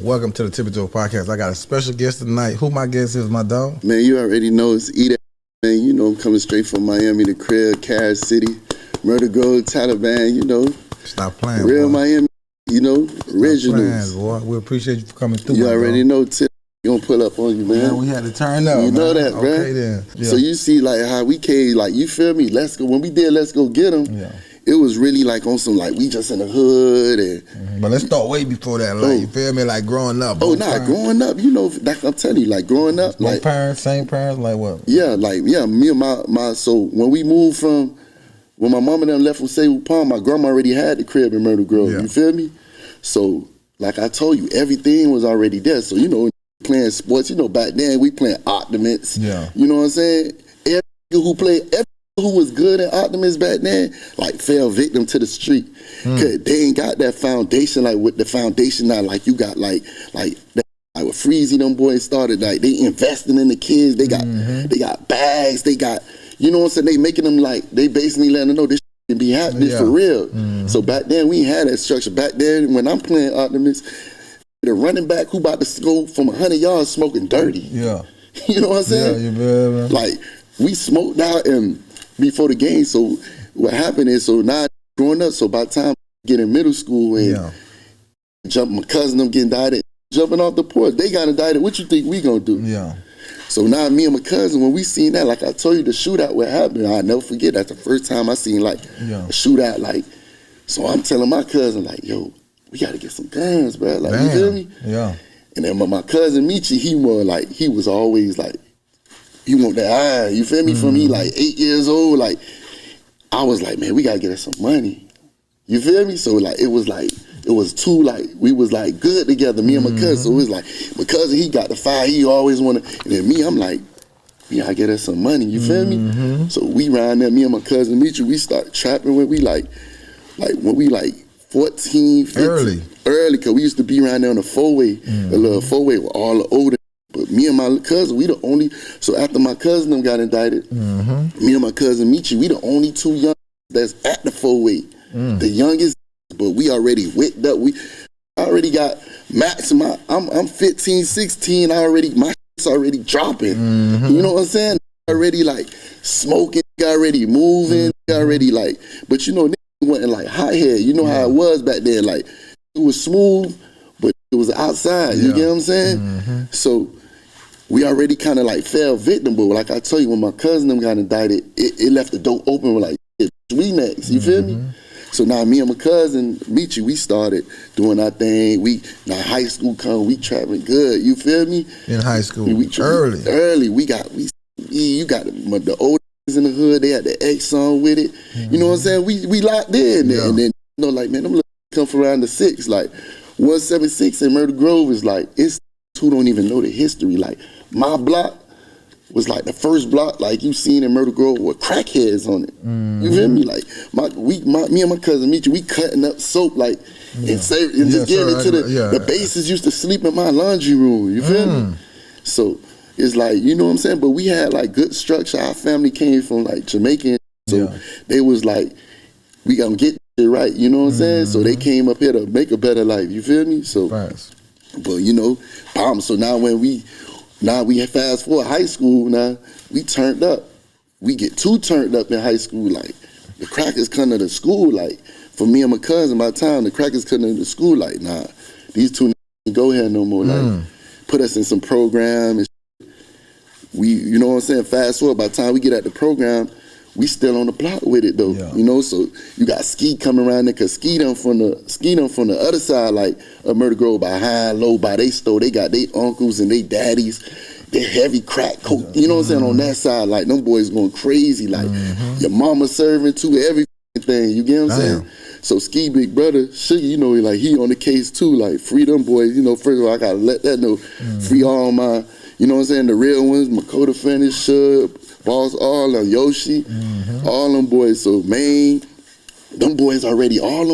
Welcome to the Tippie Toe podcast. I got a special guest tonight. Who my guest is, my dog? Man, you already know it's E-Dat. Man, you know I'm coming straight from Miami, the crib, Cash City, Murder Grove, Taliban, you know. Stop playing, real boy. Miami, you know, originals. Boy. We appreciate you for coming through. You already know Tip gonna pull up on you, man. Yeah, we had to turn up. You know man. that, bro. Okay, then. Yeah. So you see, like, how we came, like, you feel me? Let's go. When we did Let's Go Get 'Em, yeah. It was really like on some, like, we just in the hood. And But let's start way before that, like, you feel me? Like growing up. Growing up, you know, like I'm telling you, like growing up. Like parents, same parents, like what? Yeah, me and my so when we moved from, when my mom and them left from Saywood Palm, my grandma already had the crib in Myrtle Grove, you feel me? So, like I told you, everything was already there. So, you know, playing sports, you know, back then we playing Optiments. Yeah. You know what I'm saying? Every who was good at Optimist back then, like, fell victim to the street. Cause they ain't got that foundation, like with the foundation now, like you got like with Freezy, them boys started, like they investing in the kids, they got bags, they got, you know what I'm saying, they making them like, they basically letting them know this can be happening for real. So back then we had that structure. Back then when I'm playing Optimist, the running back who about to go from 100 yards smoking dirty. Yeah. You know what I'm saying? Yeah, you better. Like, we smoked out and before the game, so what happened is, so now growing up, so by the time I get in middle school and my cousin them getting indicted, jumping off the porch, they got indicted, what you think we gonna do? Yeah. So now me and my cousin, when we seen that, like I told you, the shootout what happened, I'll never forget, that's the first time I seen like a shootout, like, so I'm telling my cousin, like, yo, we gotta get some guns, bro, like, you feel me? Yeah. And then my cousin Michi, he was always like, he want that eye, you feel me? From he like 8 years old, like, I was like, man, we gotta get us some money. You feel me? So like, it was two, like, we was like good together, me and my cousin. So it was like, my cousin, he got the fire, he always wanna, and then me, I'm like, we gotta get us some money, you feel me? So we ran there, me and my cousin Mitchell, we start trapping when we like when we like 14, 15. Early, cause we used to be around there on the four-way, the little four-way with all the older. But me and my cousin, we the only, so after my cousin them got indicted, me and my cousin Michi, we the only two young that's at the four-way. The youngest, but we already wicked up. We already got max, I'm 15, 16, my shit's already dropping. You know what I'm saying? Already like smoking, already moving, already like, but you know, niggas wasn't like hot head. You know how it was back then, like, it was smooth, but it was outside, you get what I'm saying? So we already kind of like fell victim, but like I tell you, when my cousin them got indicted, it left the door open with like, we next, you feel me? So now me and my cousin, Michi, we started doing our thing. Now high school come, we traveling good, you feel me? In high school, early. You got the old in the hood, they had the X on with it. You know what I'm saying? We locked in, and then, you know, like, man, them little come from around the 6, like 176 in Myrtle Grove is like, it's who don't even know the history. Like, my block was like the first block like you seen in Myrtle Grove with crackheads on it. You feel me? Like, me and my cousin Michi, we cutting up soap like and just getting it to the bases used to sleep in my laundry room. You feel me? So it's like, you know what I'm saying? But we had like good structure. Our family came from like Jamaican, so they was like, we gonna get it right. You know what I'm saying? So they came up here to make a better life. You feel me? So, but you know, so now we fast forward high school. Now we turned up. We get too turned up in high school. Like, the crackers come to the school. Like, for me and my cousin, by the time the crackers come to the school, like, nah, these two ain't go here no more. Like, put us in some program and we, you know what I'm saying? Fast forward, by the time we get at the program, we still on the block with it though. You know, so you got Ski coming around there, cause Ski them from the other side, like Murder Grove, by high and low, by they store, they got their uncles and they daddies, they heavy crack coke, you know what I'm saying, on that side, like them boys going crazy, like your mama serving too, everything, you get what I'm saying? So Ski big brother, Sugar, you know, like he on the case too, like free them boys, you know, first of all, I gotta let that know, free all my, you know what I'm saying, the real ones, Makoto Finish, Shug, Boss, all them, Yoshi, all them boys. So, man, all them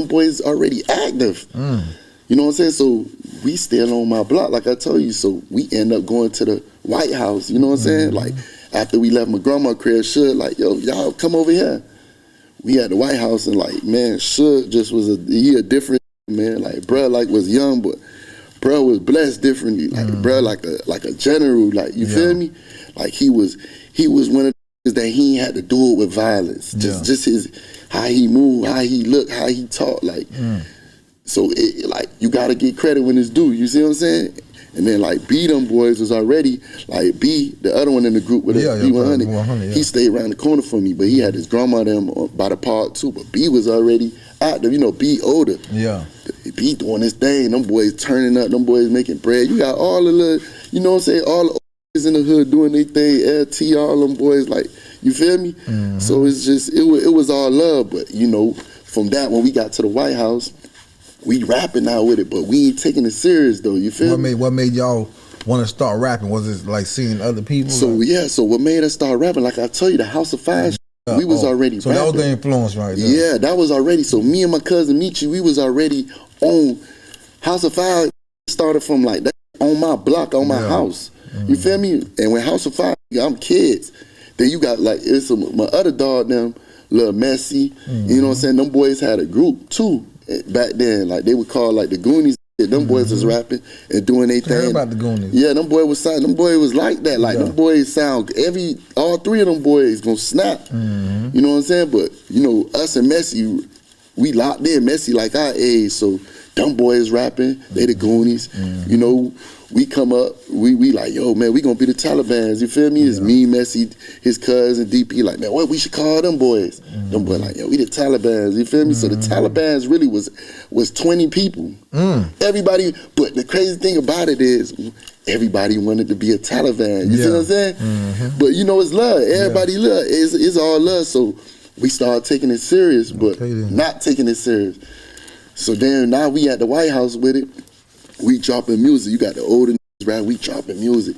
boys already active. You know what I'm saying? So we still on my block, like I told you. So we end up going to the White House, you know what I'm saying? Like, after we left my grandma crib, Shug, like, yo, y'all come over here. We at the White House, and like, man, Shug just was he a different man. Like, bruh, like, was young, but bro was blessed differently. Like bro, like a general. Like you feel me? Like he was one of the that he ain't had to do it with violence. Just his how he moved, how he looked, how he talked. Like so, like you gotta get credit when it's due. You see what I'm saying? And then like B, them boys was already like B, the other one in the group with us, B100. He stayed around the corner from me, but he had his grandma them by the park too. But B was already active, you know. B older. Yeah. B doing this thing. Them boys turning up. Them boys making bread. You got all the little, you know what I'm saying? All the boys in the hood doing their thing. LT, all them boys, like, you feel me? So it's just it was all love. But you know, from that when we got to the White House, we rapping now with it, but we ain't taking it serious though. You feel me? What made y'all want to start rapping? Was it like seeing other people? So so what made us start rapping? Like I tell you, the House of Fire, we was already so rapping. That was the influence right there. Yeah, that was already. So me and my cousin Michi, we was already on House of Fire. Started from like that on my block, on my house. You feel me? And when House of Fire, I'm kids. Then you got like my other dog, them Lil Messy. You know what I'm saying? Them boys had a group too. Back then, like they would call like the Goonies. Them boys was rapping and doing their thing. I heard about the Goonies. Yeah, them boys was signing. Them boys was like that. Like them boys sound all three of them boys gonna snap. You know what I'm saying? But you know, us and Messy, we locked in. Messy like our age, so them boys rapping. They the Goonies. You know, we come up. We like, yo man, we gonna be the Talibans. You feel me? It's me, Messy, his cousin DP. Like, man, what we should call them boys? Them boys like, yo, we the Talibans. You feel me? So the Talibans really was 20 people. Everybody. But the crazy thing about it is, everybody wanted to be a Taliban. You see what I'm saying? But you know, it's love. Everybody love. It's all love. So we started taking it serious, but not taking it serious. So then now we at the White House with it. We dropping music. You got the older niggas, right? We dropping music.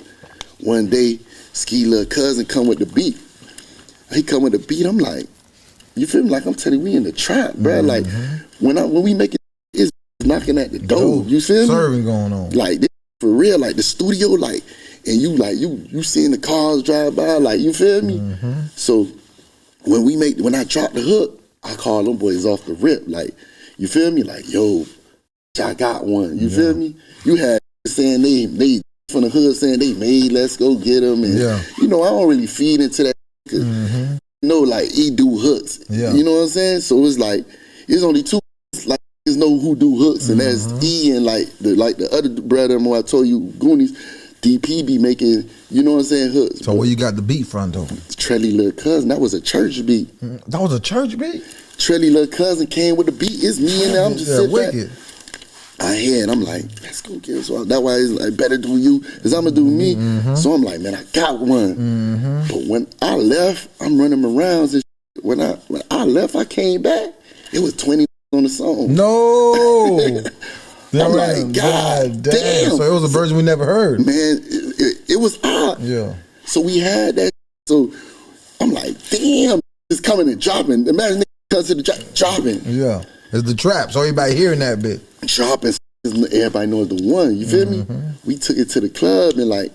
One day, Ski little cousin come with the beat. He come with the beat. I'm like, you feel me? Like I'm telling you, we in the trap, bro. Like when we make it, it's knocking at the door. You feel me? Serving going on. Like this, for real. Like the studio, like, and you seeing the cars drive by, like, you feel me? So when I drop the hook, I call them boys off the rip, like, you feel me? Like, yo, I got one. You feel me? You had saying they from the hood saying they made, let's go get them. And, you know, I don't really feed into that. Cause, you know, like, he do hooks. You know what I'm saying? So it's like, it's only two, like, there's no who do hooks. And that's E and, like the other brother, I told you, Goonies, DP be making, you know what I'm saying, hooks. So where you got the beat from, though? Trelly Little Cousin. That was a church beat. That was a church beat? Trelly Little Cousin came with the beat. It's me and I'm just sitting back. I hear it. I'm like, let's go get it. So that's why it's like better do you, because I'm going to do me. So I'm like, man, I got one. But when I left, I'm running around. And when I left, I came back. It was 20 on the song. No. I'm like, God damn. So it was a version we never heard. Man, it was odd. Yeah. So we had that. So I'm like, damn, it's coming and dropping. Imagine comes to the dropping. Yeah. It's the trap. So everybody hearing that bit. Dropping. Everybody knows the one. You feel me? We took it to the club and like,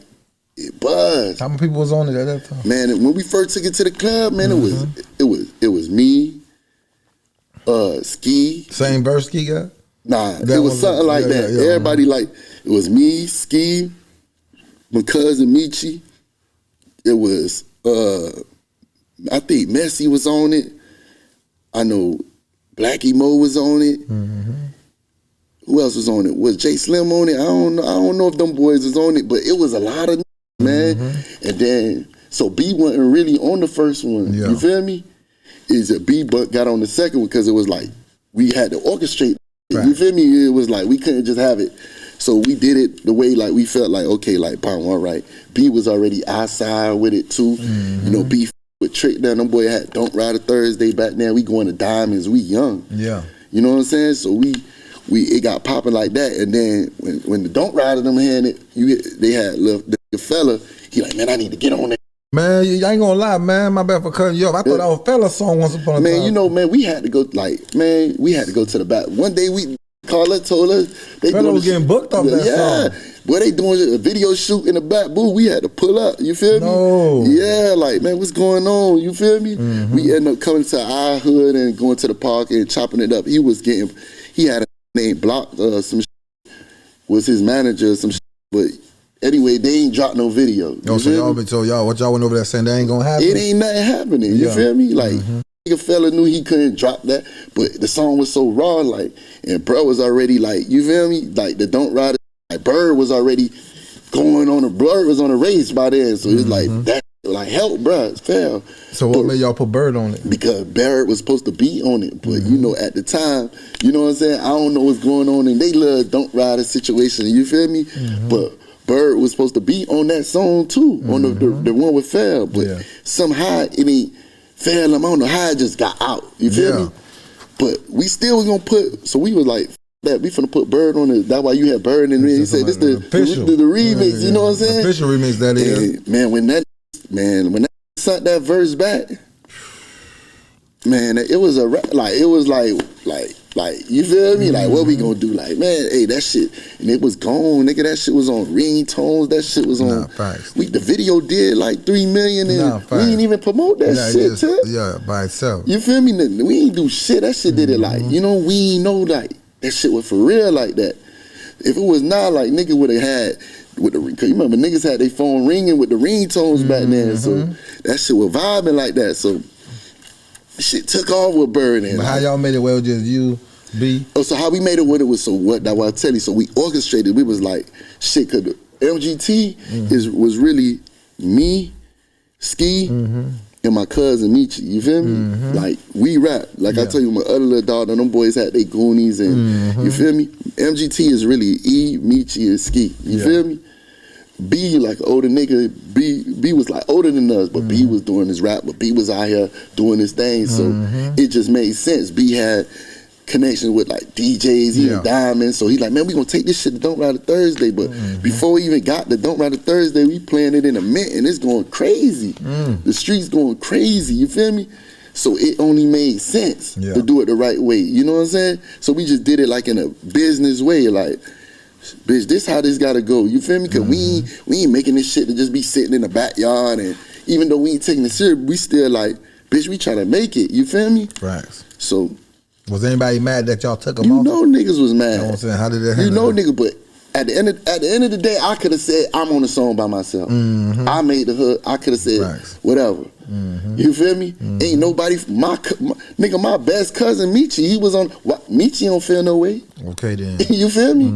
it buzzed. How many people was on it at that time? Man, when we first took it to the club, man, it was me, Ski. Same verse Ski got? Nah, it was something like that. Everybody like, it was me, Ski, my cousin Michi. It was, I think Messy was on it. I know Blackie Mo was on it. Who else was on it? Was Jay Slim on it? I don't know if them boys was on it, but it was a lot of man. And then, so B wasn't really on the first one. You feel me? Is that B got on the second one because it was like, we had to orchestrate. Right. You feel me? It was like, we couldn't just have it. So we did it the way like we felt like, okay, like, all right. B was already outside with it too. You know, B with Trick down. Them boy had Don't Ride a Thursday back then. We going to Diamonds. We young. Yeah. You know what I'm saying? So it got popping like that. And then when the Don't Ride them had it, they had the fella. He like, man, I need to get on that. Man, you ain't gonna lie, man. My bad for cutting you off. I thought that was a fella song once upon a time. Man, you know, man, we had to go to the back. One day we called her, told her they fella was getting booked off that song. Boy, they doing a video shoot in the back booth. We had to pull up. You feel me? No. Yeah, like, man, what's going on? You feel me? We ended up coming to our hood and going to the park and chopping it up. He had a name Block, some was his manager or some shit. But anyway, they ain't dropped no video. Oh, so y'all been told y'all what y'all went over there saying that ain't gonna happen? It ain't nothing happening. You feel me? Like, nigga fella knew he couldn't drop that, but the song was so raw, like, and bro was already like, you feel me? Like the Don't Ride, like Bird was already going on Bird was on a race by then, so it's like that, like help, bro, it's fair. So what made y'all put Bird on it? Because Barrett was supposed to be on it, but you know, at the time, you know what I'm saying? I don't know what's going on in they little Don't Ride a situation. You feel me? But Bird was supposed to be on that song too, on the one with Fair, but somehow it ain't Fair. I don't know how it just got out. You feel me? But we still was gonna put. So we was like, that we finna put Bird on it. That's why you had Bird in there. He said this the remix. You know what I'm saying? The official remix that is. And, man, when that sent that verse back, man, it was like you feel me? Like what we gonna do? Like, man, hey, that shit, and it was gone, nigga. That shit was on ringtones. That shit was on. The video did like 3 million, and we didn't even promote that shit. By itself. You feel me? We ain't do shit. That shit did it like, you know, we ain't know like that shit was for real like that. If it was not, like, nigga would have had with the, cause you remember niggas had their phone ringing with the ringtones back then, so that shit was vibing like that. So shit took off with Bird. And but how y'all made it well just you, B? Oh, so how we made it with it was, so what, that's what I tell you. So we orchestrated, we was like, shit, cause the MGT was really me, Ski, and my cousin Michi, you feel me? Like, we rap. Like I tell you, my other little daughter, them boys had they Goonies and, you feel me? MGT is really E, Michi, and Ski, you feel me? B, like an older nigga, B was like older than us, but B was doing his rap, but B was out here doing his thing, so it just made sense. B had connection with like DJs, even Diamond, so he like, man, we gonna take this shit to Don't Ride a Thursday, but before we even got to Don't Ride a Thursday, we playing it in a Mint, and it's going crazy. The streets going crazy, you feel me? So it only made sense to do it the right way, you know what I'm saying? So we just did it like in a business way, like, bitch, this how this gotta go, you feel me? Cause we ain't making this shit to just be sitting in the backyard, and even though we ain't taking it serious, we still like, bitch, we trying to make it, you feel me? Right. So was anybody mad that y'all took them off? You know niggas was mad. You know what I'm saying? How did that happen? You know niggas, but at the end of the day, I could have said I'm on the song by myself. I made the hook. I could have said whatever. You feel me? Ain't nobody. My best cousin Michi, he was on. Michi don't feel no way. Okay then. You feel me?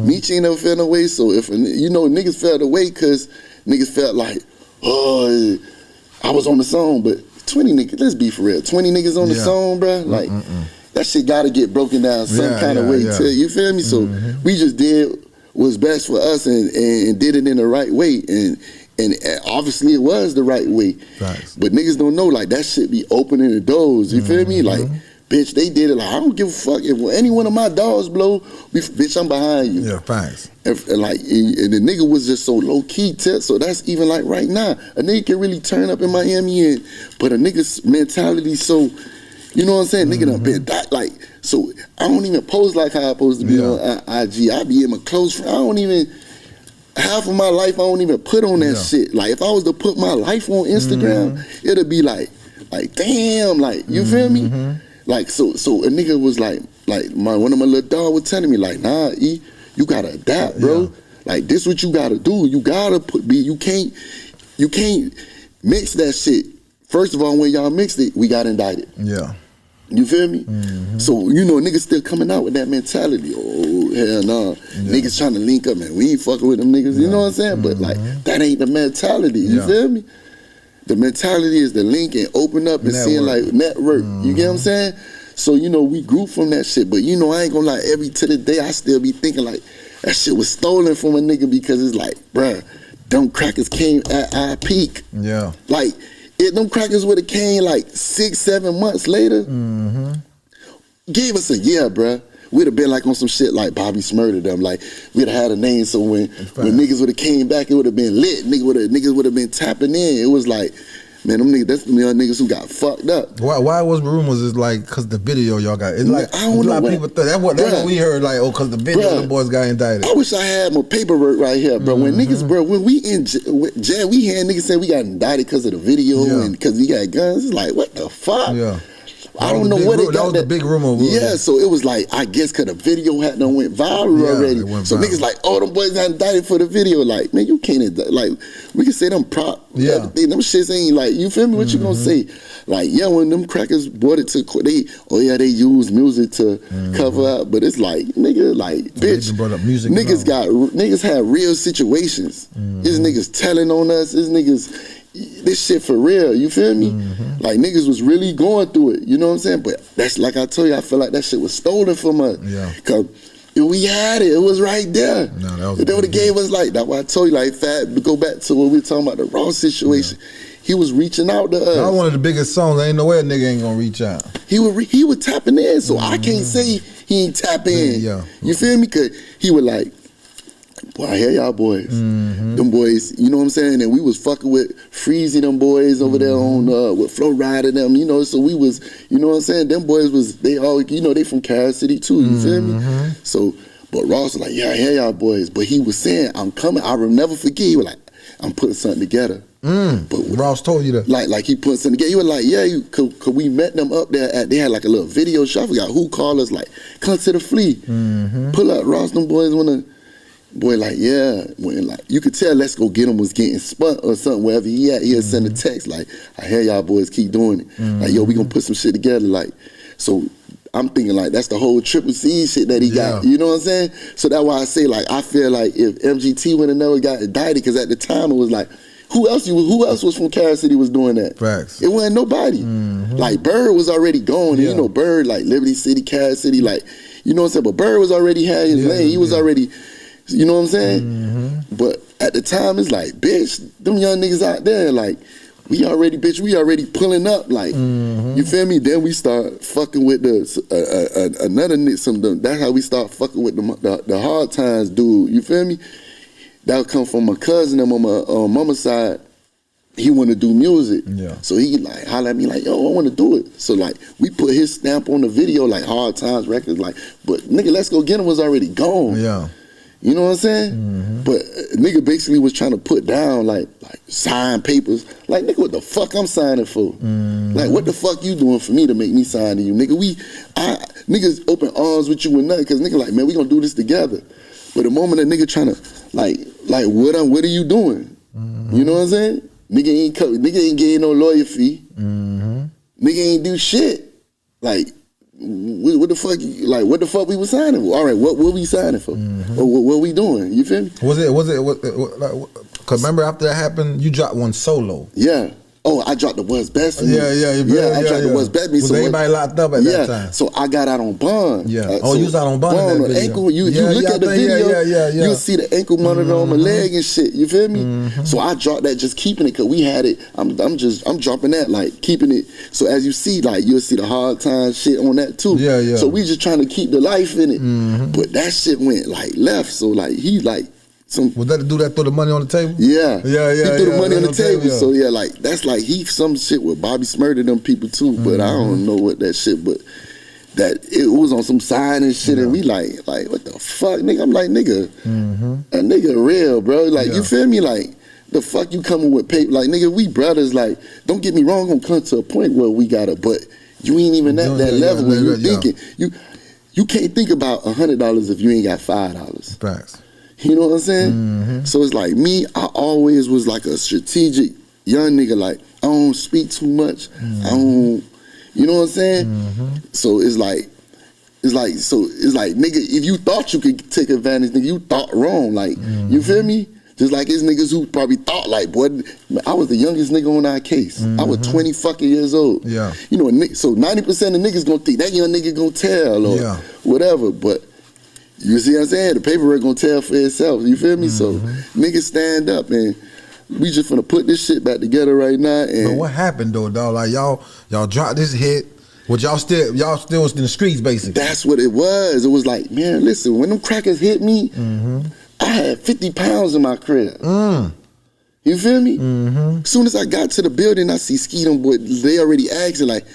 Michi ain't never feel no way. So if you know niggas felt the way, cause niggas felt like, oh, I was on the song, but 20 niggas. Let's be for real. 20 niggas on the song, bro. Like. That shit gotta get broken down some kind of way too. You feel me? So we just did what's best for us and did it in the right way. And obviously it was the right way. But niggas don't know, like, that shit be opening the doors. You feel me? Like, bitch, they did it like, I don't give a fuck if any one of my dogs blow, bitch, I'm behind you. Yeah, thanks. And the nigga was just so low key, so that's even like right now. A nigga can really turn up in Miami, but a nigga's mentality so. You know what I'm saying? Nigga done been that, like, so I don't even post like how I supposed to be on IG. I be in my close friend. I don't even, half of my life I don't even put on that shit. Like, if I was to put my life on Instagram, it'd be like damn, like, you feel me? Like, so a nigga was like one of my little dog was telling me, like, nah, E, you gotta adapt, bro. Like, this what you gotta do. You gotta you can't mix that shit. First of all, when y'all mixed it, we got indicted. Yeah. You feel me? So, you know, niggas still coming out with that mentality. Oh, hell no. Niggas trying to link up, man. We ain't fucking with them niggas. You know what I'm saying? But, like, that ain't the mentality. You feel me? The mentality is to link and open up and seeing, like, network. You get what I'm saying? So, you know, we grew from that shit. But, you know, I ain't gonna lie, to the day, I still be thinking, like, that shit was stolen from a nigga because it's like, bruh, them crackers came at our peak. Yeah. Like, if them crackers would have came like 6-7 months later, gave us a year, bruh, we'd have been like on some shit like Bobby Smurda them. Like, we'd have had a name, so when niggas would have came back, it would have been lit. Niggas would have been tapping in. It was like, man, them niggas, that's the niggas who got fucked up. Why was rumors is like, cause the video y'all got, it's like, I don't know, a lot of people thought, that's what we heard, like, oh, cause the video, the boys got indicted. I wish I had my paperwork right here, bro. When niggas, bro, when we in jail, we had niggas say we got indicted cause of the video and cause we got guns. It's like, what the fuck? Yeah. I don't know what it got. That was the big rumor. Yeah, so it was like, I guess because the video had done went viral already. So niggas like, oh, them boys got indicted for the video. Like, man, you can't indict. Like, we can say them prop. Yeah. Them shits ain't like, you feel me? What you gonna say? Like, yeah, when them crackers brought it to court, they use music to cover up. But it's like, nigga, like, bitch, niggas had real situations. These niggas telling on us. This shit for real, you feel me? Like, niggas was really going through it, you know what I'm saying? But that's, like I told you, I feel like that shit was stolen from us. Yeah. Cause we had it was right there. No, they would have gave us, like, that's why I told you, like, Fat, go back to what we were talking about, the Raw situation. Yeah. He was reaching out to us. That was one of the biggest songs. Ain't no way a nigga ain't gonna reach out. He was tapping in, so I can't say he ain't tap in. Yeah. You feel me? Cause he was like, boy, I hear y'all boys. Them boys, you know what I'm saying? And we was fucking with Freezy, them boys over there on with Flo Rida and them, you know, so we was, you know what I'm saying? Them boys was, they all, you know, they from Carol City too, you feel me? So, but Ross was like, yeah, I hear y'all boys. But he was saying, I'm coming, I will never forget. He was like, I'm putting something together. But Ross told you that. Like he put something together. He was like, yeah, cause we met them up there they had like a little video show. I forgot who called us, like, come to the flea. Pull up, Ross, them boys wanna. Boy, like, yeah, when, like, you could tell Let's Go Get Him was getting spun or something, wherever he at, he'll send a text, like, I hear y'all boys keep doing it. Like, yo, we gonna put some shit together, like, so I'm thinking, like, that's the whole Triple C shit that he got, you know what I'm saying? So that's why I say, like, I feel like if MGT would have never got indicted, because at the time it was like, who else was from Carol City was doing that? Facts. It wasn't nobody. Like, Bird was already gone, and you know, Bird, like, Liberty City, Carol City, like, you know what I'm saying? But Bird was already had his lane, he was already... You know what I'm saying? But at the time, it's like, bitch, them young niggas out there, like, we already pulling up, like, you feel me? Then we start fucking with another nigga. That's how we start fucking with the hard times dude. You feel me? That would come from my cousin and on my mama's side. He want to do music, so he like holler at me like, yo, I want to do it. So like we put his stamp on the video, like Hard Times Records, like, but nigga, Let's Go Get Him was already gone. Yeah. You know what I'm saying? But nigga basically was trying to put down like sign papers. Like, nigga, what the fuck I'm signing for? Like, what the fuck you doing for me to make me sign to you? Nigga, niggas open arms with you and nothing, cause nigga like, man, we gonna do this together. But the moment a nigga trying to like what are you doing? You know what I'm saying? Nigga ain't getting no lawyer fee. Nigga ain't do shit. Like, what the fuck? Like, what the fuck we was signing for? All right, what we signing for? What we doing? You feel me? Was it? Cause remember after that happened, you dropped one solo. Yeah. Oh, I dropped the What's Best. I dropped the What's Best. Was everybody locked up at that time? So I got out on bond. Yeah. So you was out on bond in that video. Ankle. You look at the video. You'll see the ankle monitor on my leg and shit. You feel me? So I dropped that, just keeping it, cause we had it. I'm dropping that, like keeping it. So as you see, like you'll see the Hard Times shit on that too. Yeah. So we just trying to keep the life in it. But that shit went like left. So like he like. Was that to do that, throw the money on the table? Yeah. He threw the money on the table. So yeah, like that's like some shit with Bobby Smurder them people too. But I don't know what that shit. But that it was on some sign and shit, and we like what the fuck, nigga? I'm like, nigga, a nigga real, bro. Like you feel me? Like the fuck you coming with paper? Like nigga, we brothers. Like don't get me wrong, gonna come to a point where we gotta, but you ain't even at that level where you thinking you can't think about $100 if you ain't got $5. Facts. You know what I'm saying? So it's like me, I always was like a strategic young nigga, like I don't speak too much. I don't, you know what I'm saying? So it's like, nigga, if you thought you could take advantage, nigga, you thought wrong. Like, you feel me? Just like it's niggas who probably thought like, boy, I was the youngest nigga on our case. I was 20 fucking years old. Yeah. You know, so 90% of niggas gonna think that young nigga gonna tell or whatever, but you see what I'm saying? The paperwork gonna tell for itself. You feel me? So niggas stand up and we just finna put this shit back together right now. And but what happened though, dog? Like y'all dropped this hit. But y'all still was in the streets basically. That's what it was. It was like, man, listen, when them crackers hit me, I had 50 pounds in my crib. You feel me? As soon as I got to the building, I see Ski them boys. They already asked it like.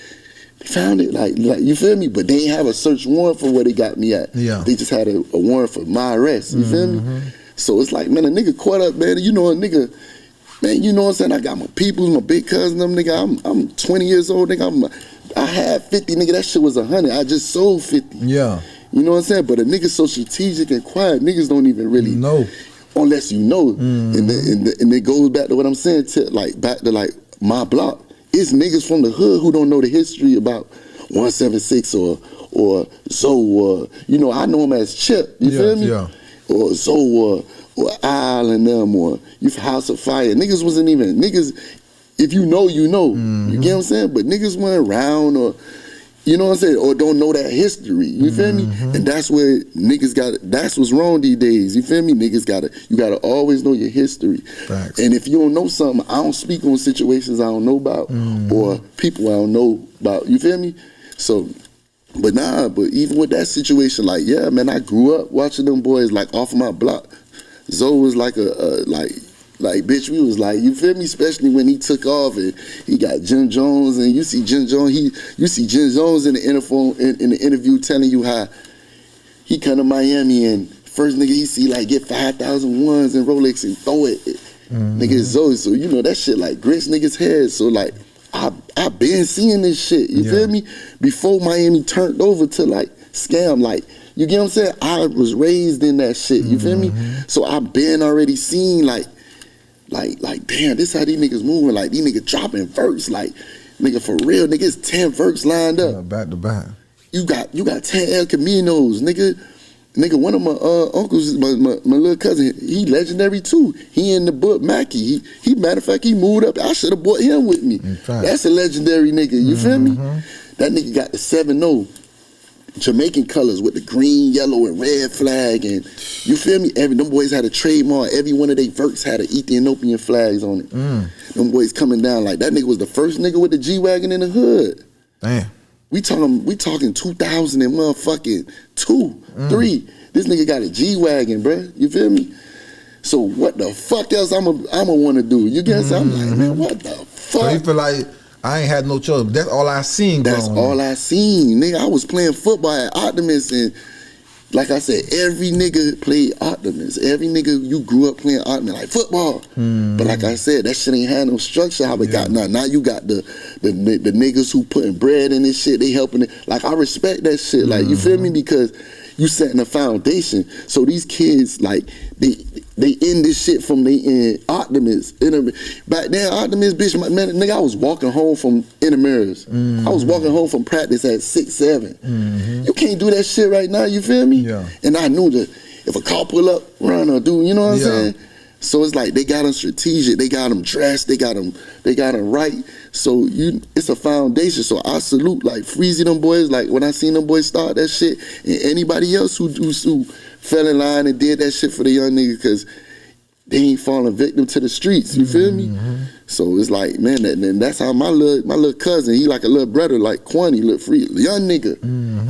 Found it, like you feel me? But they ain't have a search warrant for where they got me at. Yeah. They just had a warrant for my arrest. You feel me? So it's like, man, a nigga caught up, man. You know a nigga, man. You know what I'm saying? I got my people, my big cousin, them nigga. I'm 20 years old, nigga. I had 50, nigga, that shit was 100. I just sold 50. Yeah. You know what I'm saying? But a nigga so strategic and quiet, niggas don't even really know. Unless you know. And it goes back to what I'm saying, back to my block. It's niggas from the hood who don't know the history about 176 or Zoe, or, I know him as Chip, you feel me? Yeah. Or Zoe, or Al and them, or House of Fire. Niggas wasn't even, if you know, you know. You get what I'm saying? But niggas weren't around, or, you know what I'm saying? Or don't know that history, you feel me? And that's where niggas that's what's wrong these days, you feel me? You gotta always know your history. Facts. And if you don't know something, I don't speak on situations I don't know about, or people I don't know about, you feel me? So, but even with that situation, yeah, man, I grew up watching them boys, off of my block. Zoe was like bitch, we was you feel me? Especially when he took off and he got Jim Jones, and you see Jim Jones in the interview telling you how he come to Miami and first nigga he see get 5,000 ones and Rolex and throw it. Nigga Zoe, so that shit grits niggas' heads. So I been seeing this shit, you feel me? Before Miami turned over to scam, you get what I'm saying? I was raised in that shit, you feel me? So I been already seen damn, this how these niggas moving, these niggas dropping verse, nigga for real, nigga, it's 10 verse lined up. Yeah, back to back. You got 10 El Caminos, nigga. Nigga, one of my uncles, my little cousin, he legendary too. He in the book, Mackie. He matter of fact, he moved up. I should have brought him with me. That's a legendary nigga, you feel me? That nigga got the 7-0 Jamaican colors with the green, yellow, and red flag, and you feel me? Them boys had a trademark. Every one of their verts had an Ethiopian flags on it. Them boys coming down that nigga was the first nigga with the G-Wagon in the hood. Damn. We talking 2000 and motherfucking 3. This nigga got a G-Wagon, bruh. You feel me? So what the fuck else I'ma wanna do? You guess I'm man, what the fuck? So you feel I ain't had no choice. That's all I seen. That's all I seen, nigga. I was playing football at Optimus, and like I said, every nigga played Optimus. Every nigga you grew up playing Optimus, football. But like I said, that shit ain't had no structure. How we got now? Now you got the niggas who putting bread in this shit. They helping it. I respect that shit. You feel me? Because you setting a foundation. So these kids, they end this shit from they Optimus. Back then, Optimus, bitch, man, nigga, I was walking home from Intermirrors. I was walking home from practice at 6, 7. You can't do that shit right now, you feel me? Yeah. And I knew that if a car pull up, run or do, you know what I'm saying? So it's they got them strategic, they got them dressed, they got them right. So it's a foundation. So I salute Freezy them boys. When I seen them boys start that shit, and anybody else who fell in line and did that shit for the young niggas, because they ain't falling victim to the streets. You feel me? So it's man, and that's how my little cousin, he like a little brother, Kwani, little free young nigga.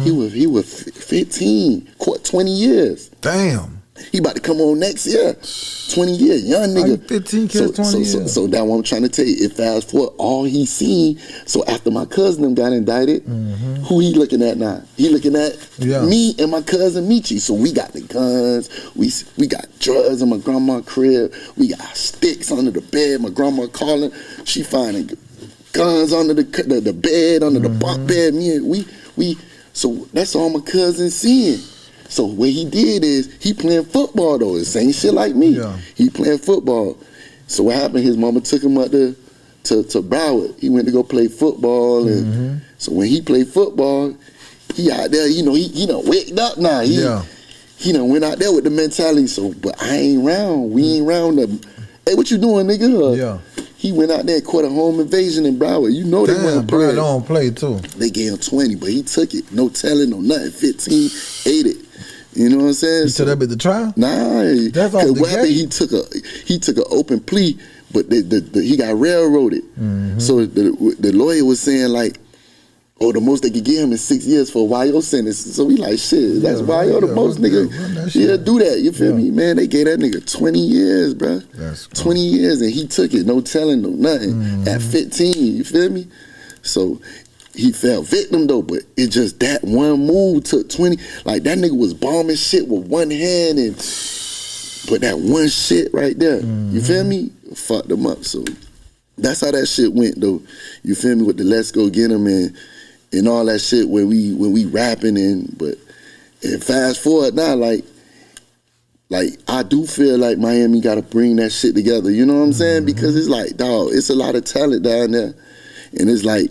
He was 15, 20 years. Damn. He about to come on next year. 20 years, young nigga. 15 kids, 20 years. So that's what I'm trying to tell you. If fast forward, all he seen, so after my cousin them got indicted, who he looking at now? He looking at me and my cousin Michi. So we got the guns, we got drugs in my grandma's crib, we got sticks under the bed, my grandma calling, she finding guns under the bed, under the bunk bed. So that's all my cousin seeing. So what he did is, he playing football though. It's same shit like me. Yeah. He playing football. So what happened, his mama took him up to Broward. He went to go play football. And so when he played football, he out there, he done waked up now. He done went out there with the mentality. So, but I ain't round. We ain't round them. Hey, what you doing, nigga? He went out there and caught a home invasion in Broward. You know they wasn't playing. Broward don't play too. They gave him 20, but he took it. No telling, no nothing. 15, ate it. You know what I'm saying? He took that at the trial? Nah. That's off the happened, he took an open plea, but he got railroaded. So the lawyer was saying the most they could give him is 6 years for a YO sentence. So we shit, that's YO the most, nigga. Do that, you feel me? Man, they gave that nigga 20 years, bro. That's 20 years, and he took it, no telling, no nothing. At 15, you feel me? So he fell victim though, but it just that one move took 20. That nigga was bombing shit with one hand, and but that one shit right there, you feel me? Fucked him up. So that's how that shit went though. You feel me? With the let's go get him, and and all that shit when we rapping and fast forward now, like I do feel like Miami got to bring that shit together. You know what I'm saying? Because it's like, dog, it's a lot of talent down there, and it's like,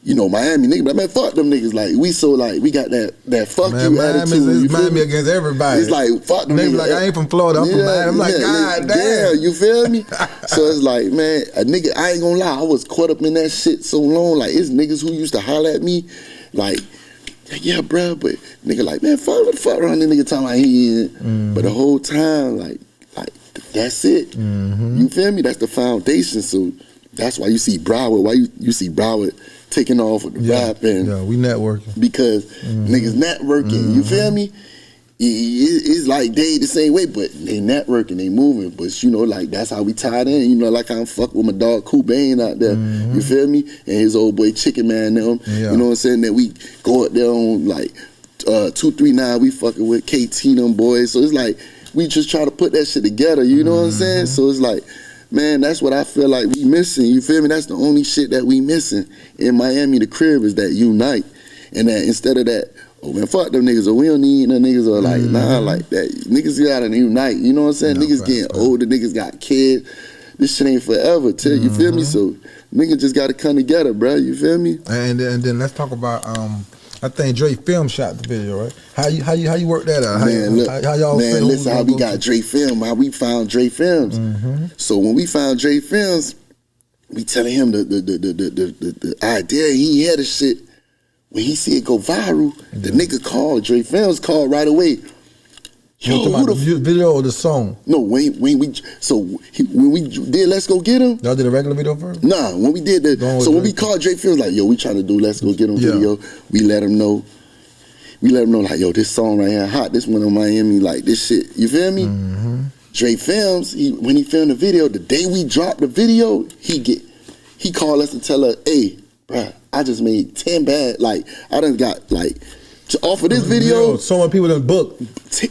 you know, Miami niggas, but man, fuck them niggas. Like we got that fuck you attitude. It's Miami against everybody. It's like fuck them niggas. Like I ain't from Florida, I'm from Miami. I'm like, God damn. You feel me? So it's like, man, a nigga, I ain't gonna lie, I was caught up in that shit so long. Like it's niggas who used to holler at me, like, yeah, bro, but nigga like, man, what the fuck around this nigga talking about he in? But the whole time, like that's it. You feel me? That's the foundation. So that's why you see Broward. Why you see Broward taking off with the rap and we networking because niggas networking. You feel me? It's like they the same way, but they networking, they moving. But you know, like that's how we tied in. You know, like I'm fuck with my dog Cobain out there. You feel me? And his old boy Chicken Man them. You know what I'm saying? That we go out there on like 239. We fucking with KT them boys. So it's like we just try to put that shit together. You know what I'm saying? So it's like, man, that's what I feel like we missing. You feel me? That's the only shit that we missing in Miami. The crib is that unite, and that instead of that, oh man, fuck them niggas, or we don't need no niggas, or like nah, like that. Niggas gotta unite. You know what I'm saying? Niggas getting older. Niggas got kids. This shit ain't forever. You feel me? So niggas just gotta come together, bro. You feel me? And then let's talk about I think Dre Film shot the video, right? How you work that out? How y'all film? Listen, how we got Dre Film, how we found Dre Films. So when we found Dre Films, we telling him the idea. He had the shit. When he see it go viral, the nigga called, Dre Films called right away. Yo, who the video or the song? No, when we did Let's Go Get Him. Y'all did a regular video first? Nah, when we did when we called Dre Films, like, yo, we trying to do Let's Go Get Him video. We let him know. Like, yo, this song right here hot. This one in Miami, like this shit. You feel me? Dre Films, when he filmed the video, the day we dropped the video, he called us and tell us, hey, bruh, I just made 10 bad. Like, I done got, like, off of this video. So many people done booked.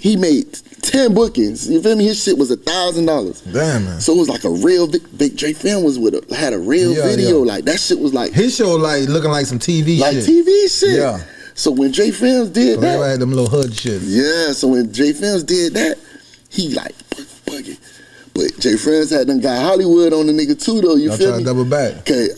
He made 10 bookings. You feel me? His shit was $1,000. Damn, man. So it was like a real, Dre Film was had a real video. Like, that shit was like. His show, like, looking like some TV shit. Like TV shit. Yeah. So when Dre Films did that. Everybody had them little hood shit. Yeah, so when Dre Films did that, he like, bugging. But Dre Films had done got Hollywood on the nigga too, though. You feel me? Double back. Okay,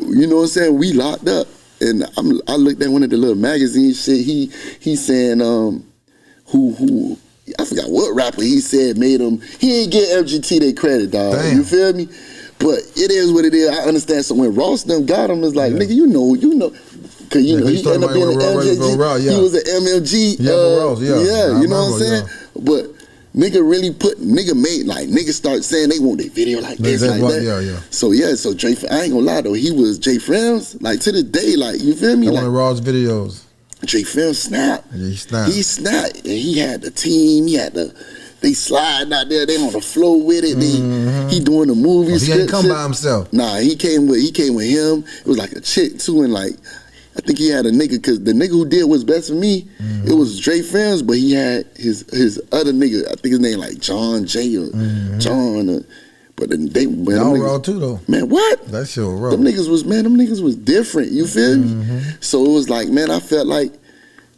you know what I'm saying? We locked up. And I looked at one of the little magazine shit. He saying who I forgot what rapper he said made him. He ain't get MGT their credit, dog. Damn. You feel me? But it is what it is. I understand. So when Ross them got him, it's like nigga, you know, cause you know he ended up being an MGT. He was an MLG. You know what I'm saying? But nigga made like niggas start saying they want their video like this, like that. So Dre, I ain't gonna lie though, he was Dre Films, like to this day, like you feel me? One of Raw's videos. Dre Films snapped. Yeah, he snapped. And he had the team, they sliding out there, they on the floor with it. He doing the movie. He ain't come by himself. Nah, he came with him. It was like a chick too, and like I think he had a nigga, because the nigga who did What's Best for Me, it was Dre Films, but he had his other nigga, I think his name like John J or John. But they y'all raw too though. Man, what? That shit raw. Them niggas was different. You feel me? So it was like, man, I felt like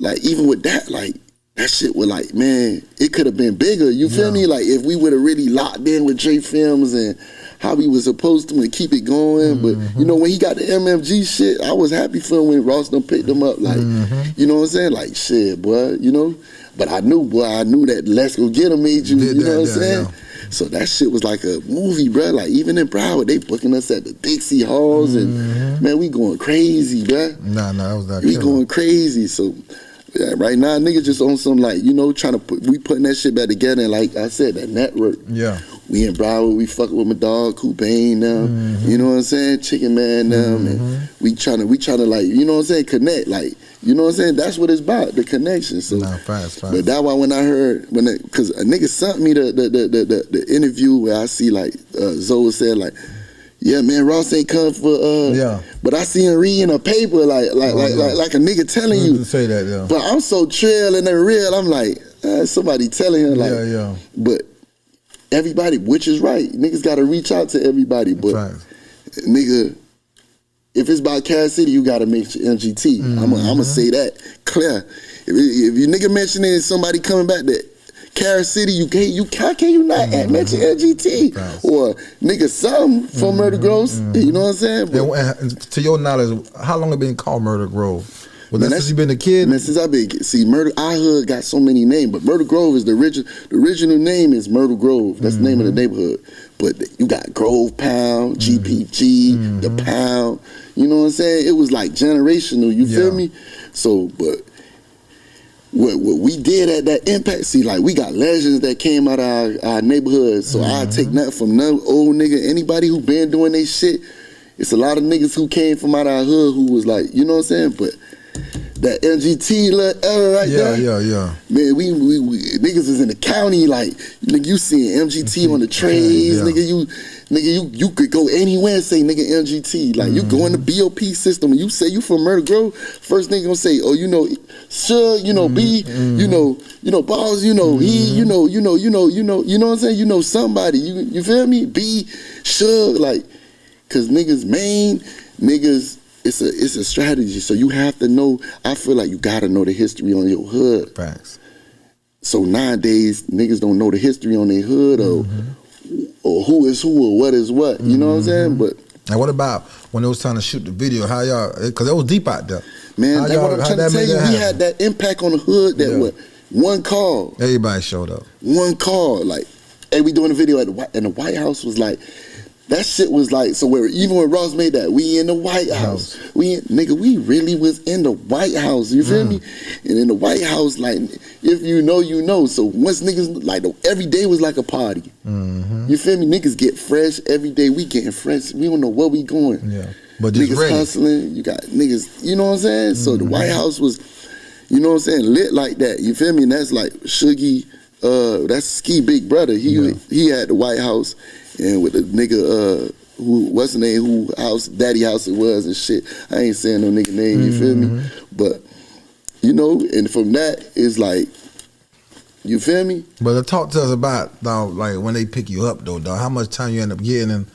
even with that, like that shit was like, man, it could have been bigger. You feel me? Like if we would have really locked in with Dre Films and how we was supposed to and keep it going. But you know, when he got the MMG shit, I was happy for him when Ross done picked him up. Like, you know what I'm saying? Like, shit, boy, you know. But I knew that Let's Go Get Him made you, you know what I'm saying? So that shit was like a movie, bro. Like even in Broward, they booking us at the Dixie Halls, and man, we going crazy, bro. Nah, that was that. We going crazy. So yeah, right now, niggas just on some like, you know, we putting that shit back together. And like I said, that network. Yeah. We in Broward, we fucking with my dog Cobain now. You know what I'm saying? Chicken Man now, and we trying to like, you know what I'm saying, connect, like, you know what I'm saying? That's what it's about, the connection. So, fast. But that's why when I heard because a nigga sent me the interview where I see like Zoe said like, yeah, man, Ross ain't come for but I see him reading a paper like a nigga telling you. Say that, yeah. But I'm so trill and real. I'm like, somebody telling him like, But everybody, which is right, niggas got to reach out to everybody. But nigga, if it's by Carol City, you gotta mention MGT. I'm gonna say that clear. If you nigga mentioning somebody coming back to Carol City, how can you not mention MGT or nigga something from Murder Grove? You know what I'm saying? But, and to your knowledge, how long it been called Murder Grove? Well, man, since you been a kid? Man, since I been our hood got so many names, but Murder Grove is the original name is Murder Grove. That's the name of the neighborhood. But you got Grove Pound, GPG, the Pound. You know what I'm saying? It was like generational. You feel me? So, but what we did at that Impact, see, like we got legends that came out of our neighborhood. So I take nothing from no old nigga. Anybody who been doing they shit. It's a lot of niggas who came from out of our hood who was like, you know what I'm saying? But that MGT era right there. Yeah. Man, we niggas is in the county, like, nigga, you seeing MGT on the trays, nigga, you could go anywhere and say nigga MGT. Like, you go in the BOP system and you say you from Murder Grove, first nigga gonna say, oh, you know, Suge, you know, B, you know, Balls, you know, he, you know what I'm saying? You know somebody, you feel me? B, Suge, like, cause niggas, it's a strategy. So you have to know, I feel like you gotta know the history on your hood. Facts. So nowadays, niggas don't know the history on their hood or who is who or what is what. You know what I'm saying? But and what about when it was time to shoot the video? How y'all, cause it was deep out there. Man, that's what I'm trying to tell you. We had that impact on the hood that one call. Everybody showed up. One call. Like, hey, we doing a video and the White House was like, that shit was like, so even when Ross made that, we in the White House. We really was in the White House. You feel me? And in the White House, like, if you know, you know. So once niggas, like, every day was like a party. You feel me? Niggas get fresh every day. We getting fresh. We don't know where we going. Yeah. But just niggas ready. hustling. You got niggas, you know what I'm saying? So the White House was, you know what I'm saying, lit like that. You feel me? And that's like Shuggy, that's Ski Big Brother. He had the White House. And with the nigga, what's the name, who house, daddy house it was and shit. I ain't saying no nigga name, you feel me? But, you know, and from that, it's like, you feel me? But talk to us about, dog, like when they pick you up, though, dog. How much time you end up getting and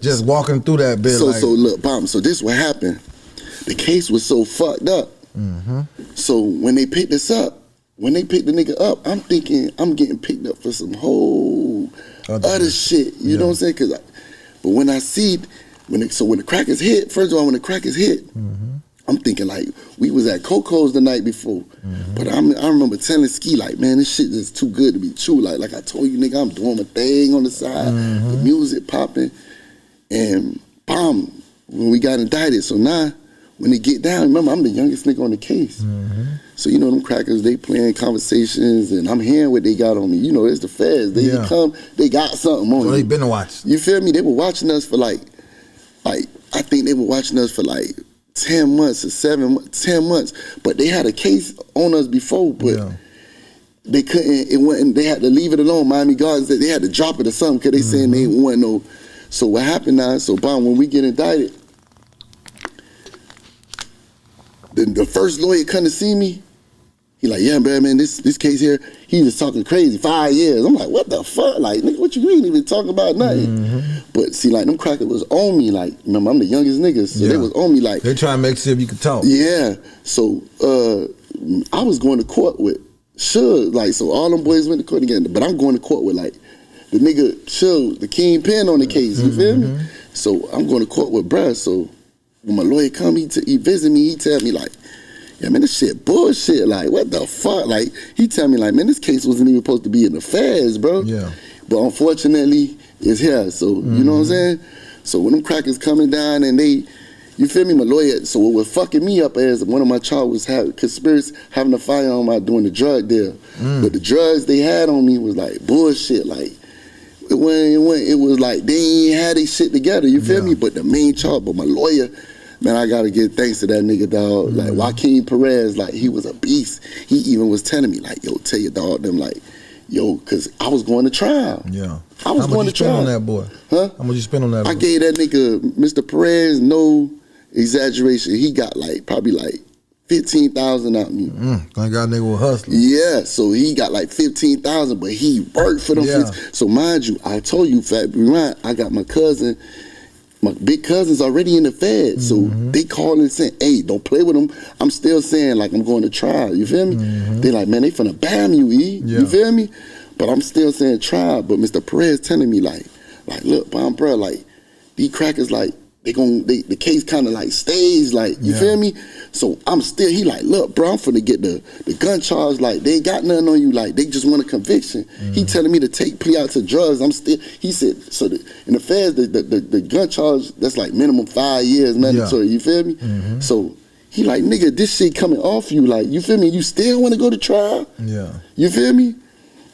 just walking through that bit. So look, Bomb, so this what happened. The case was so fucked up. So when they picked us up, when they picked the nigga up, I'm thinking I'm getting picked up for some whole other shit. You know what I'm saying? But when I see, when the crackers hit, first of all, when the crackers hit, I'm thinking like, we was at Coco's the night before. But I remember telling Ski like, man, this shit is too good to be true. Like I told you, nigga, I'm doing my thing on the side, the music popping. And bomb, when we got indicted. So now, when they get down, remember, I'm the youngest nigga on the case. So, you know, them crackers, they playing conversations, and I'm hearing what they got on me. You know, it's the feds. They come, they got something on me. So they been watching. You feel me? They were watching us for like, I think they were watching us for like 10 months or 10 months. But they had a case on us before, but they couldn't, it wasn't, they had to leave it alone. Miami Gardens, they had to drop it or something, because they saying they didn't want no. So what happened now, so Bob, when we get indicted, the first lawyer come to see me, he like, yeah, man, this case here, he just talking crazy, 5 years. I'm like, what the fuck? Like, nigga, what you ain't even talking about nothing. But see, like, them crackers was on me, like, remember, I'm the youngest nigga, so they was on me, like. They trying to make sure you could talk. Yeah, so I was going to court with Suge, like, so all them boys went to court again, but I'm going to court with, like, the nigga Suge, the kingpin on the case, you feel me? So I'm going to court with bruh, so when my lawyer come, he visit me, he tell me, like, yeah, man, this shit bullshit. Like, what the fuck? Like, he tell me, like, man, this case wasn't even supposed to be in the feds, bro. Yeah. But unfortunately, it's here. So, you know what I'm saying? So when them crackers coming down and you feel me, my lawyer, so what was fucking me up as one of my charges was having a firearm out doing the drug deal. But the drugs they had on me was like bullshit. Like, it was like they ain't had their shit together, you feel me? But the main charge, but my lawyer, man, I gotta give thanks to that nigga, dog. Like, Joaquin Perez, like, he was a beast. He even was telling me, like, yo, tell your dog them, like, yo, because I was going to trial. Yeah. I was going to trial. How much you spend on that boy? Huh? How much you spend on that boy? I gave that nigga, Mr. Perez, no exaggeration. He got, like, probably, like, 15,000 out me. Thank God nigga was hustling. Yeah, so he got, like, 15,000, but he worked for them. So, mind you, I told you, Fat Rewind, I got my cousin my big cousin's already in the feds, so they call and saying, hey, don't play with them. I'm still saying, like, I'm going to trial, you feel me? They like, man, they finna bam you, E, you feel me? But I'm still saying trial, but Mr. Perez telling me, like, look, bro, like, these crackers, like, the case kind of like stays, like, you feel me? So I'm still, he like, look, bro, I'm finna get the gun charge, like, they ain't got nothing on you, like, they just want a conviction. He telling me to take plea out to drugs. I'm still, he said, so in the feds, the gun charge, that's like minimum 5 years mandatory, you feel me? So he like, nigga, this shit coming off you, like, you feel me? You still want to go to trial? Yeah. You feel me?